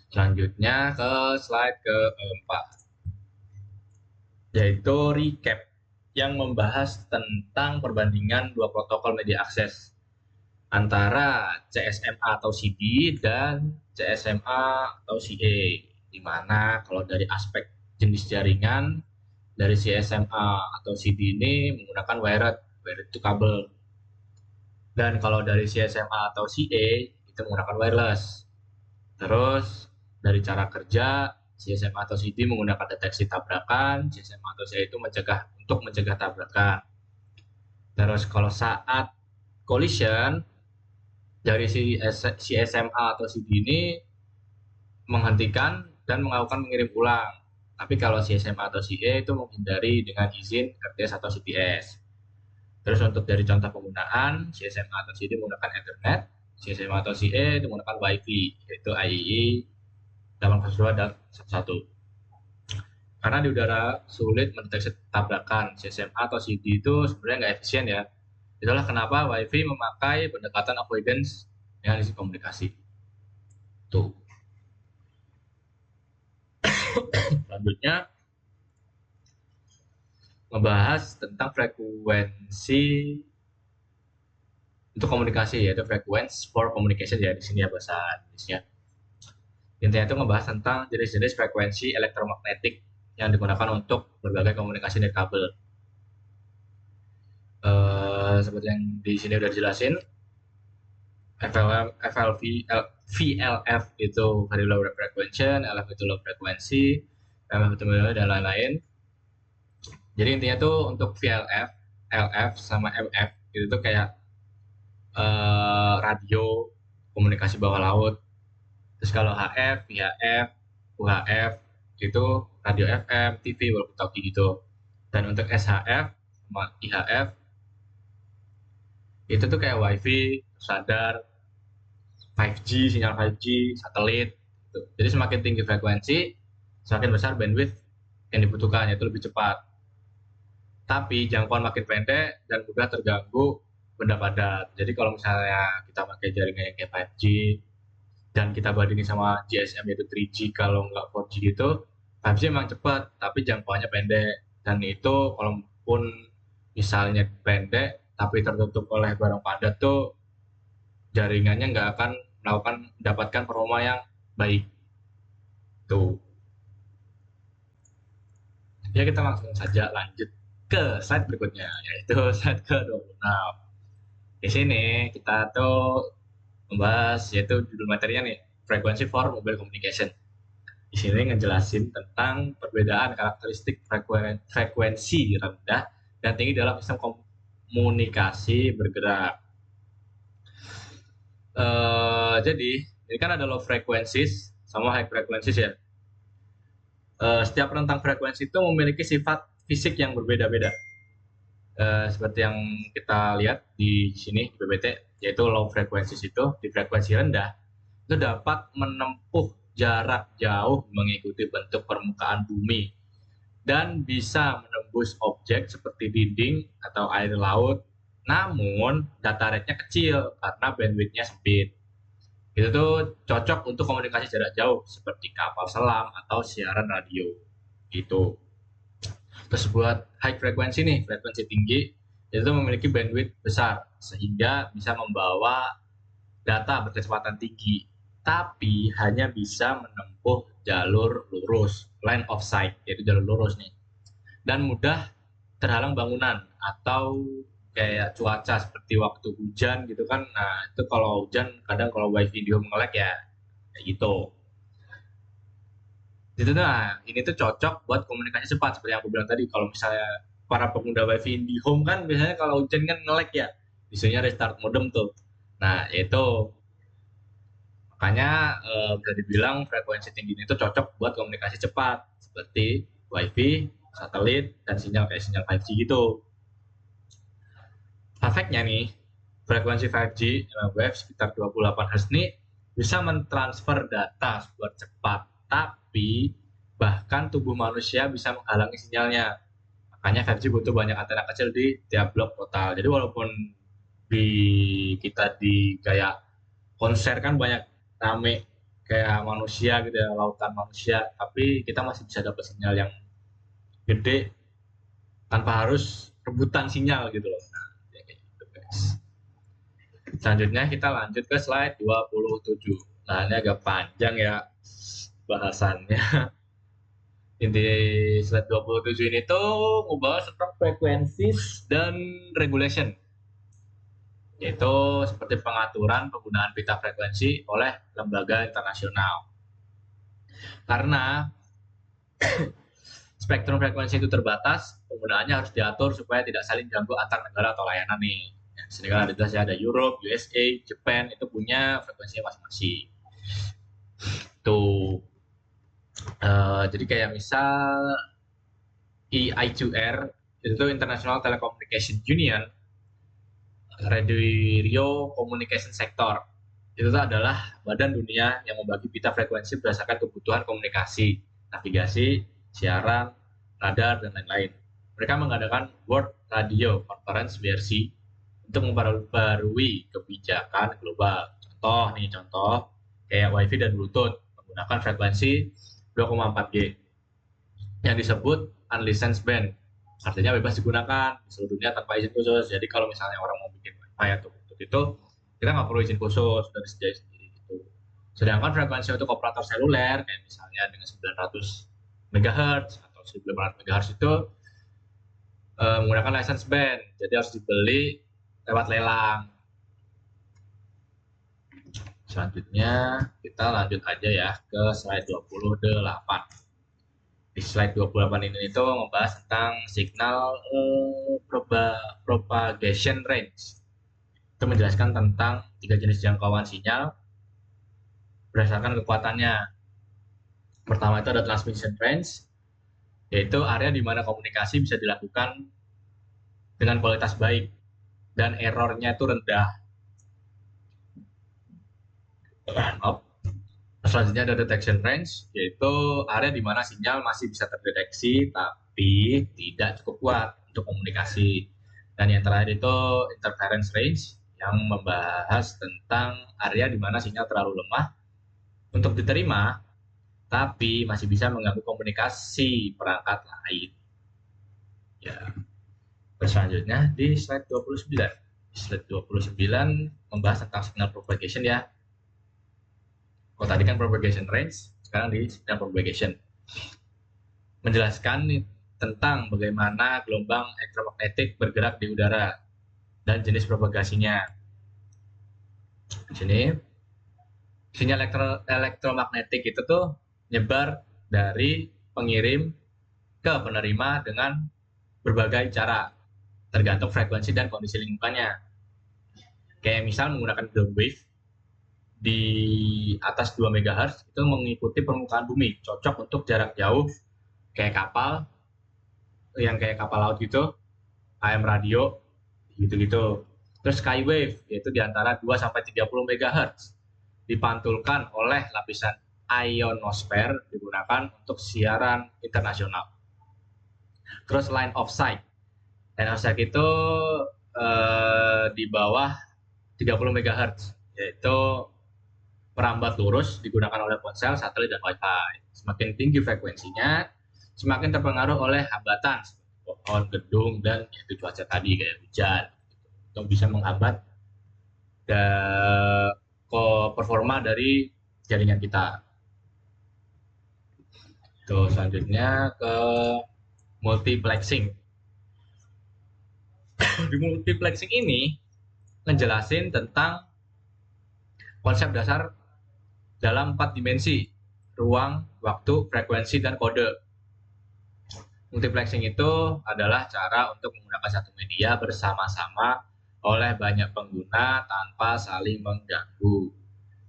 Selanjutnya ke slide keempat, yaitu recap yang membahas tentang perbandingan dua protokol media akses antara CSMA atau CD dan CSMA atau CA, di mana kalau dari aspek jenis jaringan dari CSMA atau CD ini menggunakan wired to kabel, dan kalau dari CSMA atau CA itu menggunakan wireless. Terus dari cara kerja, CSMA atau CD menggunakan deteksi tabrakan, CSMA atau CA itu mencegah tabrakan. Terus kalau saat collision, dari si SMA atau CD ini menghentikan dan melakukan mengirim ulang. Tapi kalau si SMA atau si E itu menghindari dengan izin RTS atau CTS. Terus untuk dari contoh penggunaan, si SMA atau CD menggunakan Ethernet, si SMA atau si E itu menggunakan Wi-Fi, yaitu IEEE 802 dan 11. Karena di udara sulit mendeteksi tabrakan, si SMA atau CD itu sebenarnya nggak efisien ya. Itulah kenapa Wi-Fi memakai pendekatan avoidance dengan isi komunikasi. Tuh. Selanjutnya membahas tentang frekuensi untuk komunikasi, yaitu frequency for communication ya, di sini ya bahasa Inggrisnya. Intinya itu membahas tentang jenis-jenis frekuensi elektromagnetik yang digunakan untuk berbagai komunikasi nirkabel. Seperti yang di sini udah dijelasin, VLF itu very low frequency, LF itu low frequency, MF itu dan lain-lain. Jadi intinya tuh untuk VLF, LF sama MF itu tuh kayak radio komunikasi bawah laut. Terus kalau HF, IHF, UHF itu radio FM, TV, walkie-talkie gitu. Dan untuk SHF sama IHF itu tuh kayak WiFi, sadar, 5G, sinyal 5G, satelit. Gitu. Jadi semakin tinggi frekuensi, semakin besar bandwidth yang dibutuhkan, yaitu lebih cepat. Tapi jangkauan makin pendek dan mudah terganggu benda padat. Jadi kalau misalnya kita pakai jaringan yang kayak 5G dan kita bandingin sama GSM yaitu 3G kalau nggak 4G gitu, 5G emang cepat tapi jangkauannya pendek, dan itu walaupun misalnya pendek tapi tertutup oleh barang padat tuh jaringannya nggak akan mendapatkan performa yang baik. Tuh. Ya kita langsung saja lanjut ke slide berikutnya, yaitu slide ke-26. Di sini kita tuh membahas, yaitu judul materinya nih, frekuensi for mobile communication. Di sini ngejelasin tentang perbedaan karakteristik frekuensi rendah dan tinggi dalam sistem komunikasi bergerak. Jadi ini kan ada low frequencies sama high frequencies ya. Setiap rentang frekuensi itu memiliki sifat fisik yang berbeda-beda. Seperti yang kita lihat di sini di BBT, yaitu low frequencies itu di frekuensi rendah itu dapat menempuh jarak jauh mengikuti bentuk permukaan bumi dan bisa menembus objek seperti dinding atau air laut, namun data rate-nya kecil karena bandwidth-nya sempit. Itu tuh cocok untuk komunikasi jarak jauh seperti kapal selam atau siaran radio gitu. Terus buat high frequency nih, frekuensi tinggi, itu memiliki bandwidth besar sehingga bisa membawa data berkecepatan tinggi, tapi hanya bisa menempuh jalur lurus, line of sight, yaitu jalur lurus nih, dan mudah terhalang bangunan atau kayak cuaca seperti waktu hujan gitu kan. Nah, itu kalau hujan kadang kalau wifi di home nge-lag ya kayak gitu. Itu nah, ini tuh cocok buat komunikasi cepat seperti yang aku bilang tadi. Kalau misalnya para pengguna wifi di home kan biasanya kalau hujan kan nge-lag ya. Isunya restart modem tuh. Nah, itu makanya bisa dibilang frekuensi tinggi itu cocok buat komunikasi cepat seperti wifi, satelit, dan sinyal kayak sinyal 5G gitu. Fun fact-nya nih, frekuensi 5G wave sekitar 28 Hz ini bisa mentransfer data super cepat, tapi bahkan tubuh manusia bisa menghalangi sinyalnya. Makanya 5G butuh banyak antena kecil di tiap blok total. Jadi walaupun di kita di kayak konser kan banyak rame kayak manusia gitu ya, lautan manusia, tapi kita masih bisa dapat sinyal yang gede tanpa harus rebutan sinyal gitu loh. Nah, ya kayak gitu guys. Selanjutnya kita lanjut ke slide 27. Nah, ini agak panjang ya bahasannya. Inti slide 27 ini tuh ngebahas tentang frequencies dan regulation, yaitu seperti pengaturan penggunaan pita frekuensi oleh lembaga internasional. Karena spektrum frekuensi itu terbatas, penggunaannya harus diatur supaya tidak saling ganggu antar negara atau layanan nih. Sini kan ada Europe, USA, Japan itu punya frekuensinya masing-masing. Tuh. Jadi kayak misal EIQR itu International Telecommunication Union, Radio Communication Sector itu adalah badan dunia yang membagi pita frekuensi berdasarkan kebutuhan komunikasi, navigasi, siaran, radar, dan lain-lain. Mereka mengadakan World Radio Conference WRC untuk memperbarui kebijakan global. Contoh kayak WiFi dan Bluetooth menggunakan frekuensi 2,4G yang disebut unlicensed band, artinya bebas digunakan di seluruh dunia tanpa izin khusus. Jadi kalau misalnya orang mau bikin WiFi atau Bluetooth itu kita nggak perlu izin khusus dari sejauh sendiri gitu. Sedangkan frekuensi untuk operator seluler kayak misalnya dengan 900 MHz atau 1500 MHz itu menggunakan license band, jadi harus dibeli lewat lelang. Selanjutnya kita lanjut aja ya ke slide 28. Di slide 28 ini itu membahas tentang signal propagation range. Itu menjelaskan tentang 3 jenis jangkauan sinyal berdasarkan kekuatannya. Pertama itu ada transmission range, yaitu area di mana komunikasi bisa dilakukan dengan kualitas baik dan errornya itu rendah. Selanjutnya ada detection range, yaitu area di mana sinyal masih bisa terdeteksi tapi tidak cukup kuat untuk komunikasi. Dan yang terakhir itu interference range, yang membahas tentang area di mana sinyal terlalu lemah untuk diterima tapi masih bisa mengganggu komunikasi perangkat lain. Ya. Selanjutnya di slide 29. Di slide 29 membahas tentang signal propagation ya. Kalau tadi kan propagation range, sekarang di signal propagation. Menjelaskan tentang bagaimana gelombang elektromagnetik bergerak di udara dan jenis propagasinya. Di sini sinyal elektromagnetik itu tuh nyebar dari pengirim ke penerima dengan berbagai cara, tergantung frekuensi dan kondisi lingkungannya. Kayak misal menggunakan ground wave di atas 2 MHz itu mengikuti permukaan bumi, cocok untuk jarak jauh kayak kapal, yang kayak kapal laut gitu, AM radio, gitu-gitu. Terus skywave, yaitu di antara 2-30 MHz, dipantulkan oleh lapisan ionosfer, digunakan untuk siaran internasional. Terus line of sight. Line of sight itu di bawah 30 MHz, yaitu merambat lurus digunakan oleh ponsel, satelit, dan Wi-Fi. Semakin tinggi frekuensinya, semakin terpengaruh oleh hambatan pohon, gedung, dan yaitu cuaca tadi kayak hujan. Itu bisa menghambat performa dari jaringan kita. Tuh, selanjutnya ke multiplexing. Di multiplexing ini ngejelasin tentang konsep dasar dalam 4 dimensi, ruang, waktu, frekuensi, dan kode. Multiplexing itu adalah cara untuk menggunakan satu media bersama-sama oleh banyak pengguna tanpa saling mengganggu.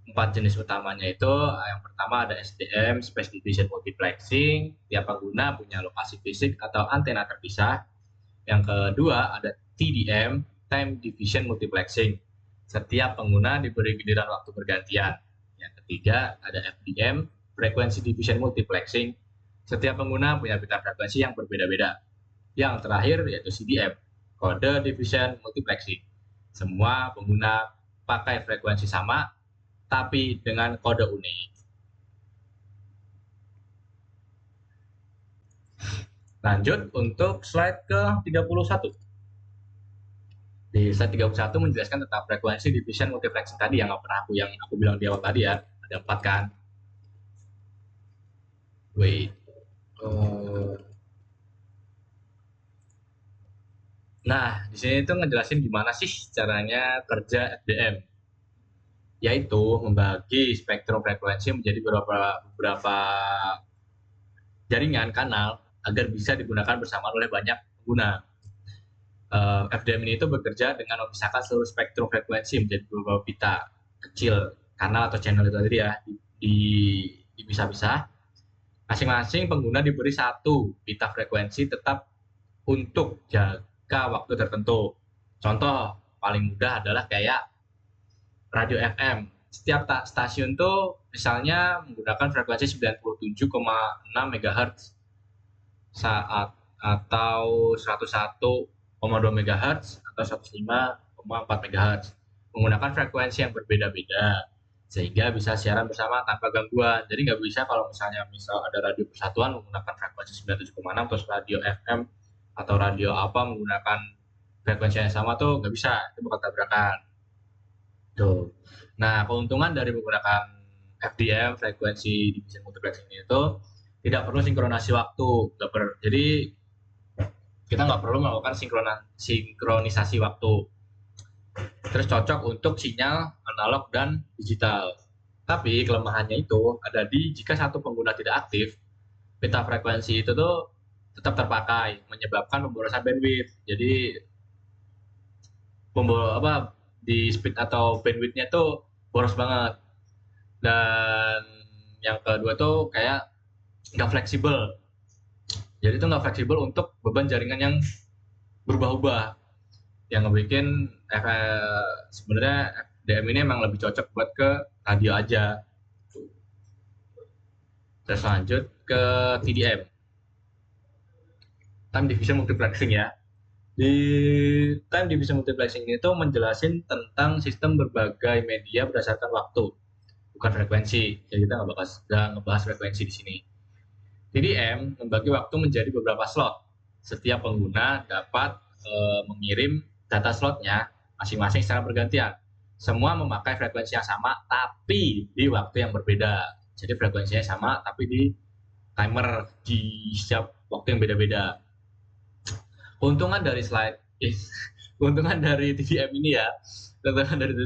4 jenis utamanya itu, yang pertama ada SDM, Space Division Multiplexing, tiap pengguna punya lokasi fisik atau antena terpisah. Yang kedua ada TDM, Time Division Multiplexing, setiap pengguna diberi giliran waktu bergantian. Yang ketiga ada FDM, Frequency Division Multiplexing, setiap pengguna punya pita frekuensi yang berbeda-beda. Yang terakhir yaitu CDM, Code Division Multiplexing, semua pengguna pakai frekuensi sama tapi dengan kode unik. Lanjut untuk slide ke-31. Di slide 31 menjelaskan tentang frekuensi division multiplexing tadi yang aku bilang di awal tadi ya. Ada 4 kan. Wait. Nah, di sini tuh ngejelasin gimana sih caranya kerja FDM. Yaitu membagi spektrum frekuensi menjadi beberapa jaringan kanal agar bisa digunakan bersama oleh banyak pengguna. FDM ini itu bekerja dengan memisahkan seluruh spektrum frekuensi menjadi beberapa pita kecil kanal atau channel itu tadi ya, dipisah-pisah. Masing-masing pengguna diberi satu pita frekuensi tetap untuk jangka waktu tertentu. Contoh paling mudah adalah kayak radio FM. Setiap stasiun tuh misalnya menggunakan frekuensi 97,6 MHz saat atau 101,2 MHz atau 105,4 MHz, menggunakan frekuensi yang berbeda-beda sehingga bisa siaran bersama tanpa gangguan. Jadi nggak bisa kalau misalnya ada radio persatuan menggunakan frekuensi 97,6 terus radio FM atau radio apa menggunakan frekuensi yang sama tuh nggak bisa, itu bakal tabrakan. Tuh. Nah, keuntungan dari menggunakan FDM, frekuensi division multiplexing itu tidak perlu sinkronasi waktu. Jadi kita nggak perlu melakukan sinkronisasi waktu. Terus cocok untuk sinyal analog dan digital. Tapi kelemahannya itu ada di jika satu pengguna tidak aktif, pita frekuensi itu tuh tetap terpakai, menyebabkan pemborosan bandwidth. Jadi di speed atau bandwidthnya tuh boros banget. Dan yang kedua tuh kayak nggak fleksibel. Jadi itu nggak fleksibel untuk beban jaringan yang berubah-ubah. Yang ngebikin sebenarnya FDM ini emang lebih cocok buat ke radio aja. Terus lanjut ke TDM, Time Division Multiplexing ya. Di Time Division Multiplexing itu menjelasin tentang sistem berbagai media berdasarkan waktu, bukan frekuensi. Jadi kita nggak ngebahas frekuensi di sini. TDM membagi waktu menjadi beberapa slot. Setiap pengguna dapat mengirim data slotnya masing-masing secara bergantian. Semua memakai frekuensi yang sama, tapi di waktu yang berbeda. Jadi frekuensinya sama, tapi di timer di setiap waktu yang beda-beda. Keuntungan dari keuntungan dari TDM ini ya, keuntungan dari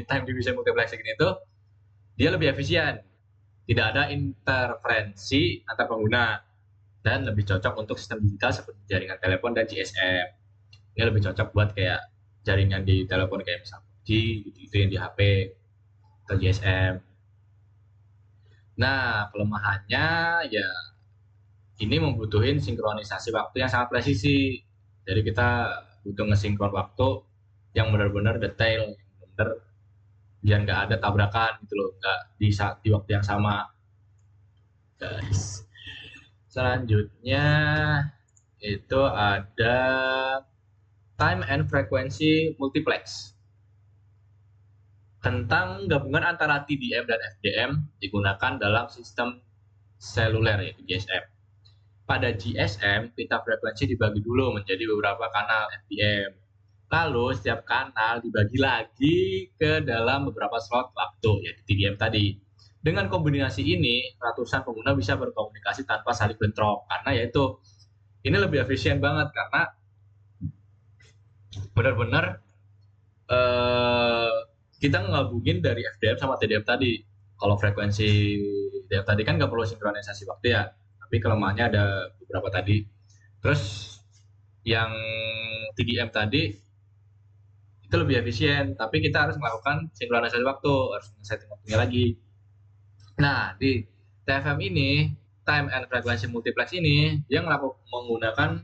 Time Division Multiplexing ini tuh dia lebih efisien, tidak ada interferensi antar pengguna, dan lebih cocok untuk sistem digital seperti jaringan telepon dan GSM. Ini lebih cocok buat kayak jaringan di telepon kayak misalnya 4G gitu yang di HP atau GSM. Nah, kelemahannya ya ini membutuhin sinkronisasi waktu yang sangat presisi. Jadi kita butuh ngesinkron waktu yang benar-benar detail, benar biar nggak ada tabrakan gitu loh, nggak di waktu yang sama. Guys. Selanjutnya itu ada time and frequency multiplex. Tentang gabungan antara TDM dan FDM digunakan dalam sistem seluler yaitu GSM. pada GSM pita frekuensi dibagi dulu menjadi beberapa kanal FDM. Lalu setiap kanal dibagi lagi ke dalam beberapa slot waktu, yaitu TDM tadi. Dengan kombinasi ini, ratusan pengguna bisa berkomunikasi tanpa saling bentrok. Karena yaitu, ini lebih efisien banget karena benar-benar kita ngabungin dari FDM sama TDM tadi. Kalau frekuensi TDM tadi kan nggak perlu sinkronisasi waktu ya, tapi kelemahannya ada beberapa tadi. Terus yang TDM tadi itu lebih efisien, tapi kita harus melakukan sinkronisasi waktu, harus setting waktunya lagi. Nah, di TFM ini, time and frequency multiplex ini, dia menggunakan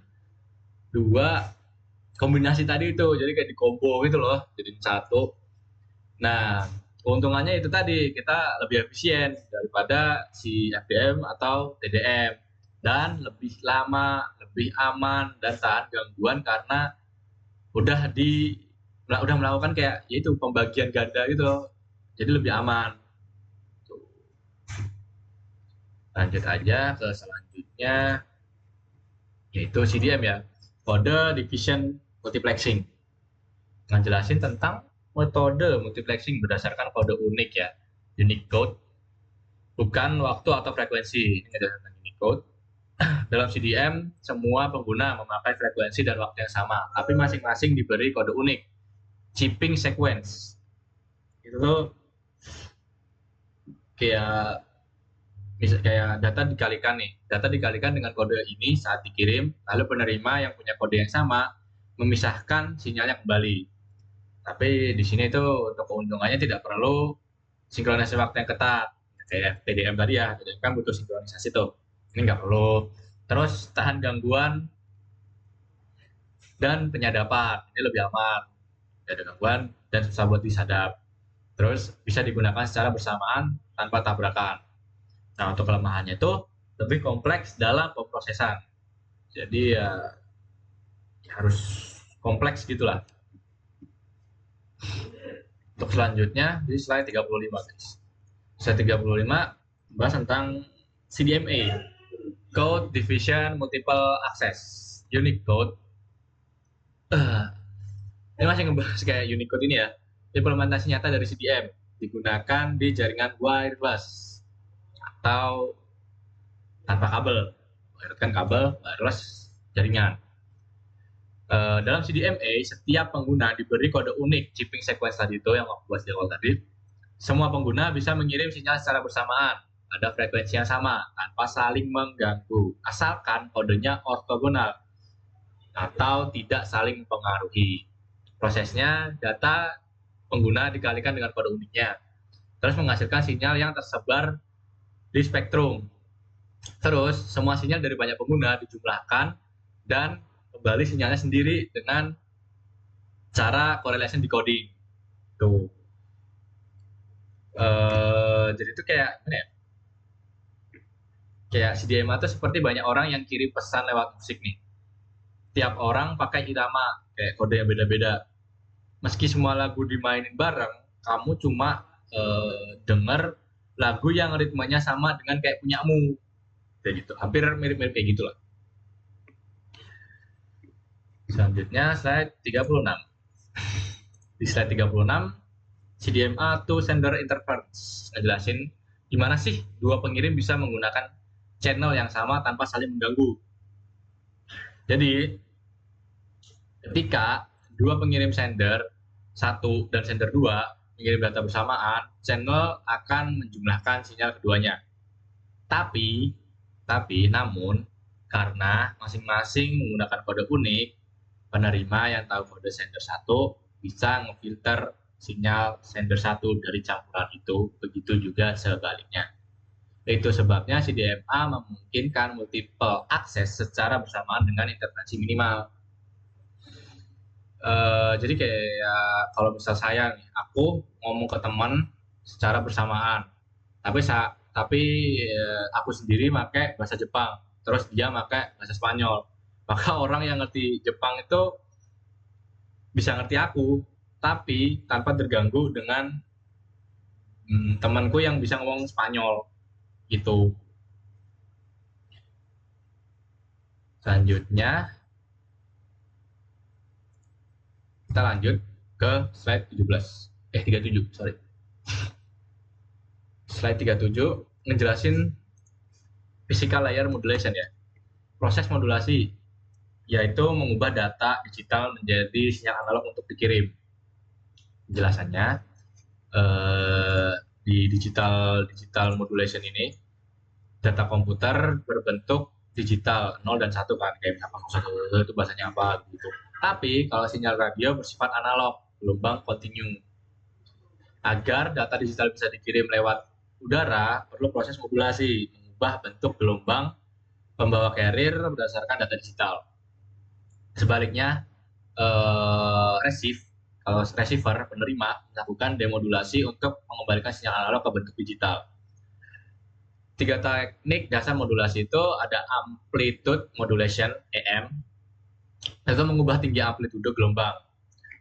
dua kombinasi tadi itu, jadi kayak di combo gitu loh, jadi satu. Nah, keuntungannya itu tadi, kita lebih efisien daripada si FDM atau TDM, dan lebih lama, lebih aman, dan tahan gangguan karena udah melakukan kayak yaitu pembagian ganda gitu loh, jadi lebih aman. Lanjut aja ke selanjutnya, yaitu CDM ya, Code Division Multiplexing. Ngejelasin tentang metode multiplexing berdasarkan kode unik ya, unique code, bukan waktu atau frekuensi. Ini ngejelasin tentang unique code. Dalam CDM, semua pengguna memakai frekuensi dan waktu yang sama, tapi masing-masing diberi kode unik, chipping sequence. Itu kayak data dikalikan dengan kode ini saat dikirim, lalu penerima yang punya kode yang sama memisahkan sinyalnya kembali. Tapi di sini itu untuk keuntungannya tidak perlu sinkronisasi waktu yang ketat kayak TDM tadi ya. TDM kan butuh sinkronisasi tuh, ini nggak perlu. Terus tahan gangguan dan penyadapan, ini lebih aman, tidak ada gangguan dan susah buat disadap. Terus bisa digunakan secara bersamaan tanpa tabrakan. Nah, untuk kelemahannya itu lebih kompleks dalam pemrosesan. Jadi ya harus kompleks gitulah. Untuk selanjutnya di slide 35 guys. Slide 35 bahas tentang CDMA, Code Division Multiple Access, Unique Code. Ini masih ngebahas kayak Unicode ini ya. Implementasi nyata dari CDM digunakan di jaringan wireless atau tanpa kabel. Wireless kan kabel, wireless jaringan. Dalam CDMA, setiap pengguna diberi kode unik chipping sequence tadi itu yang aku bahas di awal tadi. Semua pengguna bisa mengirim sinyal secara bersamaan pada frekuensi yang sama tanpa saling mengganggu, asalkan kodenya ortogonal atau tidak saling mempengaruhi. Prosesnya, data pengguna dikalikan dengan kode uniknya, terus menghasilkan sinyal yang tersebar di spektrum. Terus, semua sinyal dari banyak pengguna dijumlahkan dan kembali sinyalnya sendiri dengan cara correlation decoding. Tuh. Jadi itu kayak gimana ya? Kayak CDMA itu seperti banyak orang yang kirim pesan lewat musik nih. Tiap orang pakai irama, kayak kode yang beda-beda. Meski semua lagu dimainin bareng, kamu cuma denger lagu yang ritmenya sama dengan kayak punyamu. Kayak gitu, hampir mirip-mirip kayak gitulah. Selanjutnya slide 36. Di slide 36, CDMA to sender interference ngejelasin gimana sih dua pengirim bisa menggunakan channel yang sama tanpa saling mengganggu. Jadi ketika dua pengirim sender 1 dan sender 2 mengirim data bersamaan, channel akan menjumlahkan sinyal keduanya. Namun karena masing-masing menggunakan kode unik, penerima yang tahu kode sender 1 bisa ngefilter sinyal sender 1 dari campuran itu, begitu juga sebaliknya. Itu sebabnya CDMA memungkinkan multiple akses secara bersamaan dengan intervensi minimal. Jadi kayak kalau misal saya nih, aku ngomong ke teman secara bersamaan, tapi aku sendiri pakai bahasa Jepang, terus dia pakai bahasa Spanyol, maka orang yang ngerti Jepang itu bisa ngerti aku, tapi tanpa terganggu dengan temanku yang bisa ngomong Spanyol gitu. Selanjutnya kita lanjut ke slide 37, sorry. Slide 37 ngejelasin physical layer modulation ya. Proses modulasi yaitu mengubah data digital menjadi sinyal analog untuk dikirim. Penjelasannya di digital modulation ini data komputer berbentuk digital 0 dan 1 kan, kayak misalkan 1 itu bahasanya apa gitu. Tapi kalau sinyal radio bersifat analog, gelombang kontinu. Agar data digital bisa dikirim lewat udara, perlu proses modulasi, mengubah bentuk gelombang pembawa carrier berdasarkan data digital. Sebaliknya, kalau receiver penerima melakukan demodulasi untuk mengembalikan sinyal analog ke bentuk digital. 3 teknik dasar modulasi itu ada amplitude modulation (AM), itu mengubah tinggi amplitude gelombang.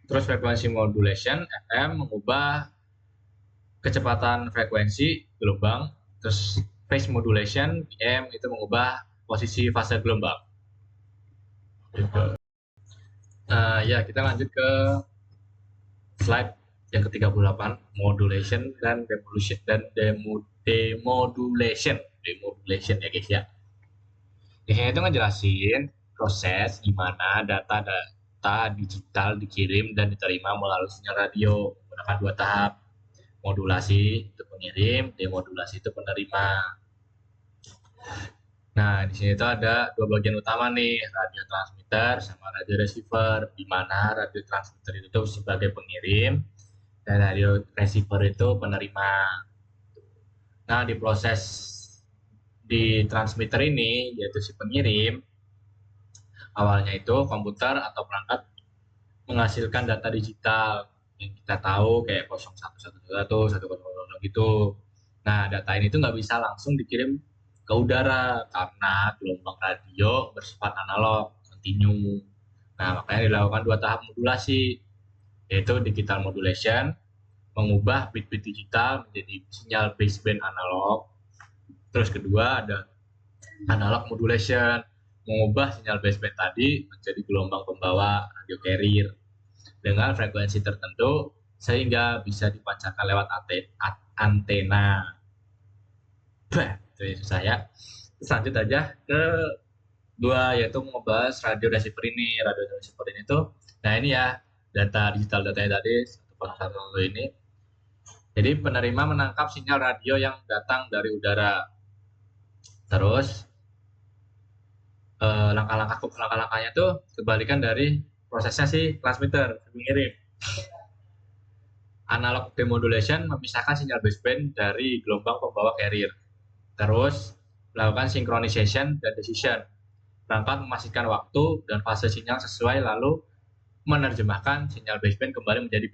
Terus frekuensi modulation (FM) mengubah kecepatan frekuensi gelombang. Terus phase modulation (PM) itu mengubah posisi fase gelombang. Gitu. Ya, kita lanjut ke slide yang ke-38, modulation dan demodulation ya guys ya. Di sini itu ngejelasin proses gimana data digital dikirim dan diterima melalui sinyal radio menggunakan 2 tahap. Modulasi itu pengirim, demodulasi itu penerima. Nah, di sini itu ada 2 bagian utama nih, radio transmitter sama radio receiver, di mana radio transmitter itu sebagai pengirim dan radio receiver itu penerima. Nah, di proses di transmitter ini, yaitu si pengirim, awalnya itu komputer atau perangkat menghasilkan data digital yang kita tahu kayak 0111, 1000 gitu. Nah, data ini tuh nggak bisa langsung dikirim ke udara karena gelombang radio bersifat analog kontinu. Nah, makanya dilakukan 2 tahap modulasi, yaitu digital modulation, mengubah bit-bit digital menjadi sinyal baseband analog. Terus kedua ada analog modulation, mengubah sinyal baseband tadi menjadi gelombang pembawa radio carrier dengan frekuensi tertentu sehingga bisa dipancarkan lewat antena. Itu susah ya. Terus lanjut aja ke 2, yaitu membahas radio receiver ini. Radio receiver ini tuh, nah ini ya data digital datanya tadi 1.1 ini. Jadi penerima menangkap sinyal radio yang datang dari udara. Terus langkah-langkahnya tuh kebalikan dari prosesnya si transmitter pengirim. Analog demodulation memisahkan sinyal baseband dari gelombang pembawa carrier. Terus melakukan synchronization dan decision. Perangkat memastikan waktu dan fase sinyal sesuai lalu menerjemahkan sinyal baseband kembali menjadi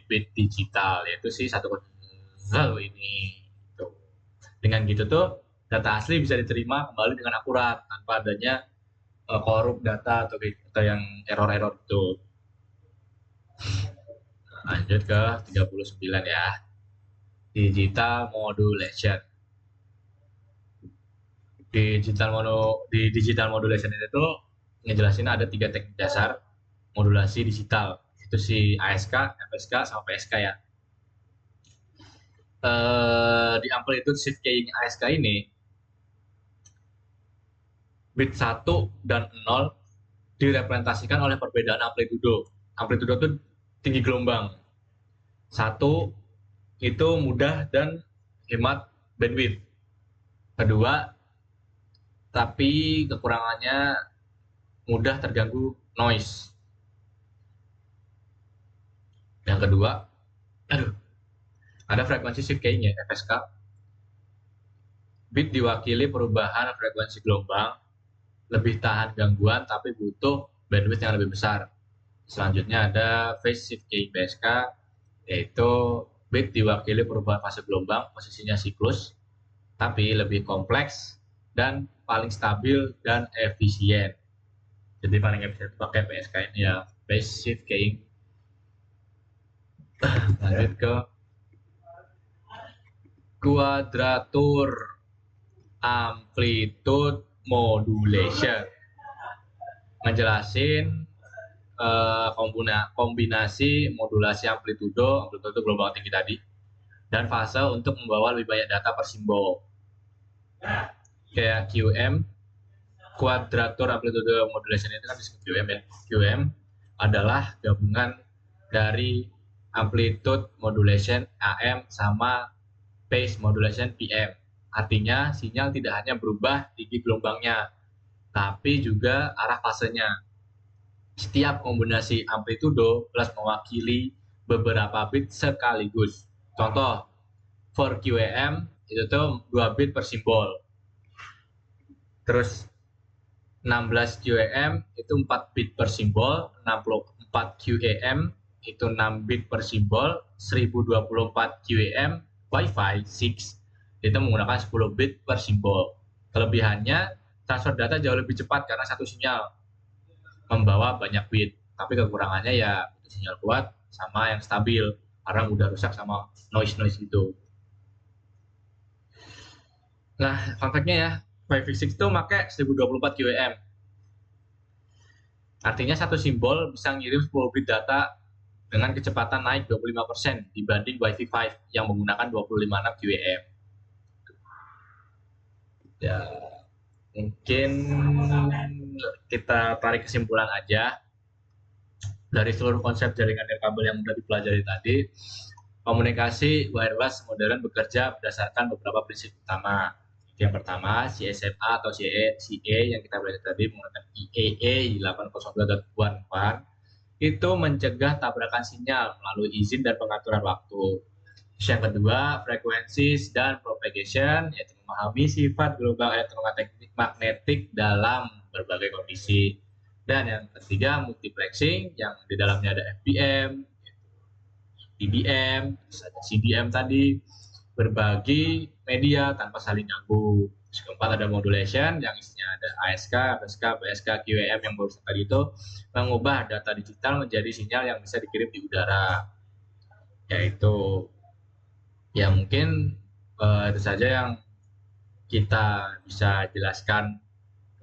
bit digital, yaitu si 1.0 ini. Dengan gitu tuh data asli bisa diterima kembali dengan akurat tanpa adanya korup data atau yang error itu. Lanjut ke 39 ya. Digital modulation. Di digital modulation itu ngejelasin ada 3 teknik dasar modulasi digital. Itu si ASK, FSK, sama PSK ya. Di amplitude shift keying ASK ini bit 1 dan 0 direpresentasikan oleh perbedaan amplitudo. Amplitudo itu tinggi gelombang. 1 itu mudah dan hemat bandwidth. Kedua, tapi kekurangannya mudah terganggu noise. Yang kedua, ada frekuensi shift keying ya, FSK. Bit diwakili perubahan frekuensi gelombang, lebih tahan gangguan tapi butuh bandwidth yang lebih besar. Selanjutnya ada phase shift keying PSK, yaitu bit diwakili perubahan fase gelombang, posisinya siklus, tapi lebih kompleks dan paling stabil dan efisien. Jadi paling efisien pakai PSK ini ya, phase shift keying. Lanjut ke quadrature amplitude modulation. ngejelasin kombinasi modulasi amplitudo gelombang tinggi tadi, dan fase untuk membawa lebih banyak data per simbol. Kayak QM, Quadrature Amplitude Modulation, itu kan disebut QM ya. QM adalah gabungan dari amplitude modulation AM sama phase modulation PM. Artinya sinyal tidak hanya berubah tinggi gelombangnya, tapi juga arah fasenya. Setiap kombinasi amplitudo plus mewakili beberapa bit sekaligus. Contoh, for QAM itu tuh 2 bit per simbol. Terus 16 QAM itu 4 bit per simbol, 64 QAM itu 6 bit per simbol, 1024 QAM Wi-Fi 6 itu menggunakan 10 bit per simbol. Kelebihannya, transfer data jauh lebih cepat karena satu sinyal membawa banyak bit. Tapi kekurangannya ya butuh sinyal kuat sama yang stabil karena mudah rusak sama noise gitu. Nah, fun fact-nya ya, Wi-Fi 6 itu pakai 1024 QAM. Artinya satu simbol bisa ngirim 10 bit data dengan kecepatan naik 25% dibanding Wi-Fi 5 yang menggunakan 256 QAM. Ya, mungkin kita tarik kesimpulan aja dari seluruh konsep jaringan nirkabel yang sudah dipelajari tadi. Komunikasi wireless modern bekerja berdasarkan beberapa prinsip utama. Yang pertama, CSMA atau CE yang kita belajar tadi menggunakan IEEE 802.11 itu mencegah tabrakan sinyal melalui izin dan pengaturan waktu. Yang kedua, frequencies dan propagation, yaitu memahami sifat gelombang elektromagnetik dalam berbagai kondisi. Dan yang ketiga, multiplexing, yang di dalamnya ada FBM, DBM, CDM tadi, berbagi media tanpa saling ganggu. Terus keempat ada modulation yang isinya ada ASK, APSK, BSK, QAM yang baru tadi itu mengubah data digital menjadi sinyal yang bisa dikirim di udara. Yaitu ya mungkin itu saja yang kita bisa jelaskan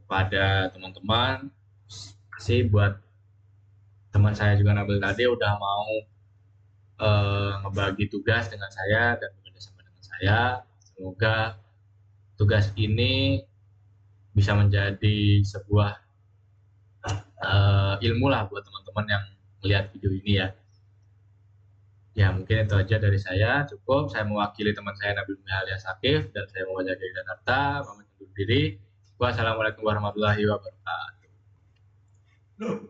kepada teman-teman. Kasih buat teman saya juga Nabil tadi udah mau ngebagi tugas dengan saya dan bekerjasama dengan saya. Semoga tugas ini bisa menjadi sebuah ilmu lah buat teman-teman yang melihat video ini ya. Ya mungkin itu aja dari saya, cukup. Saya mewakili teman saya Nabil alias Akif dan saya Muhammad Jaki Danarta. Pamit undur diri. Wassalamualaikum warahmatullahi wabarakatuh.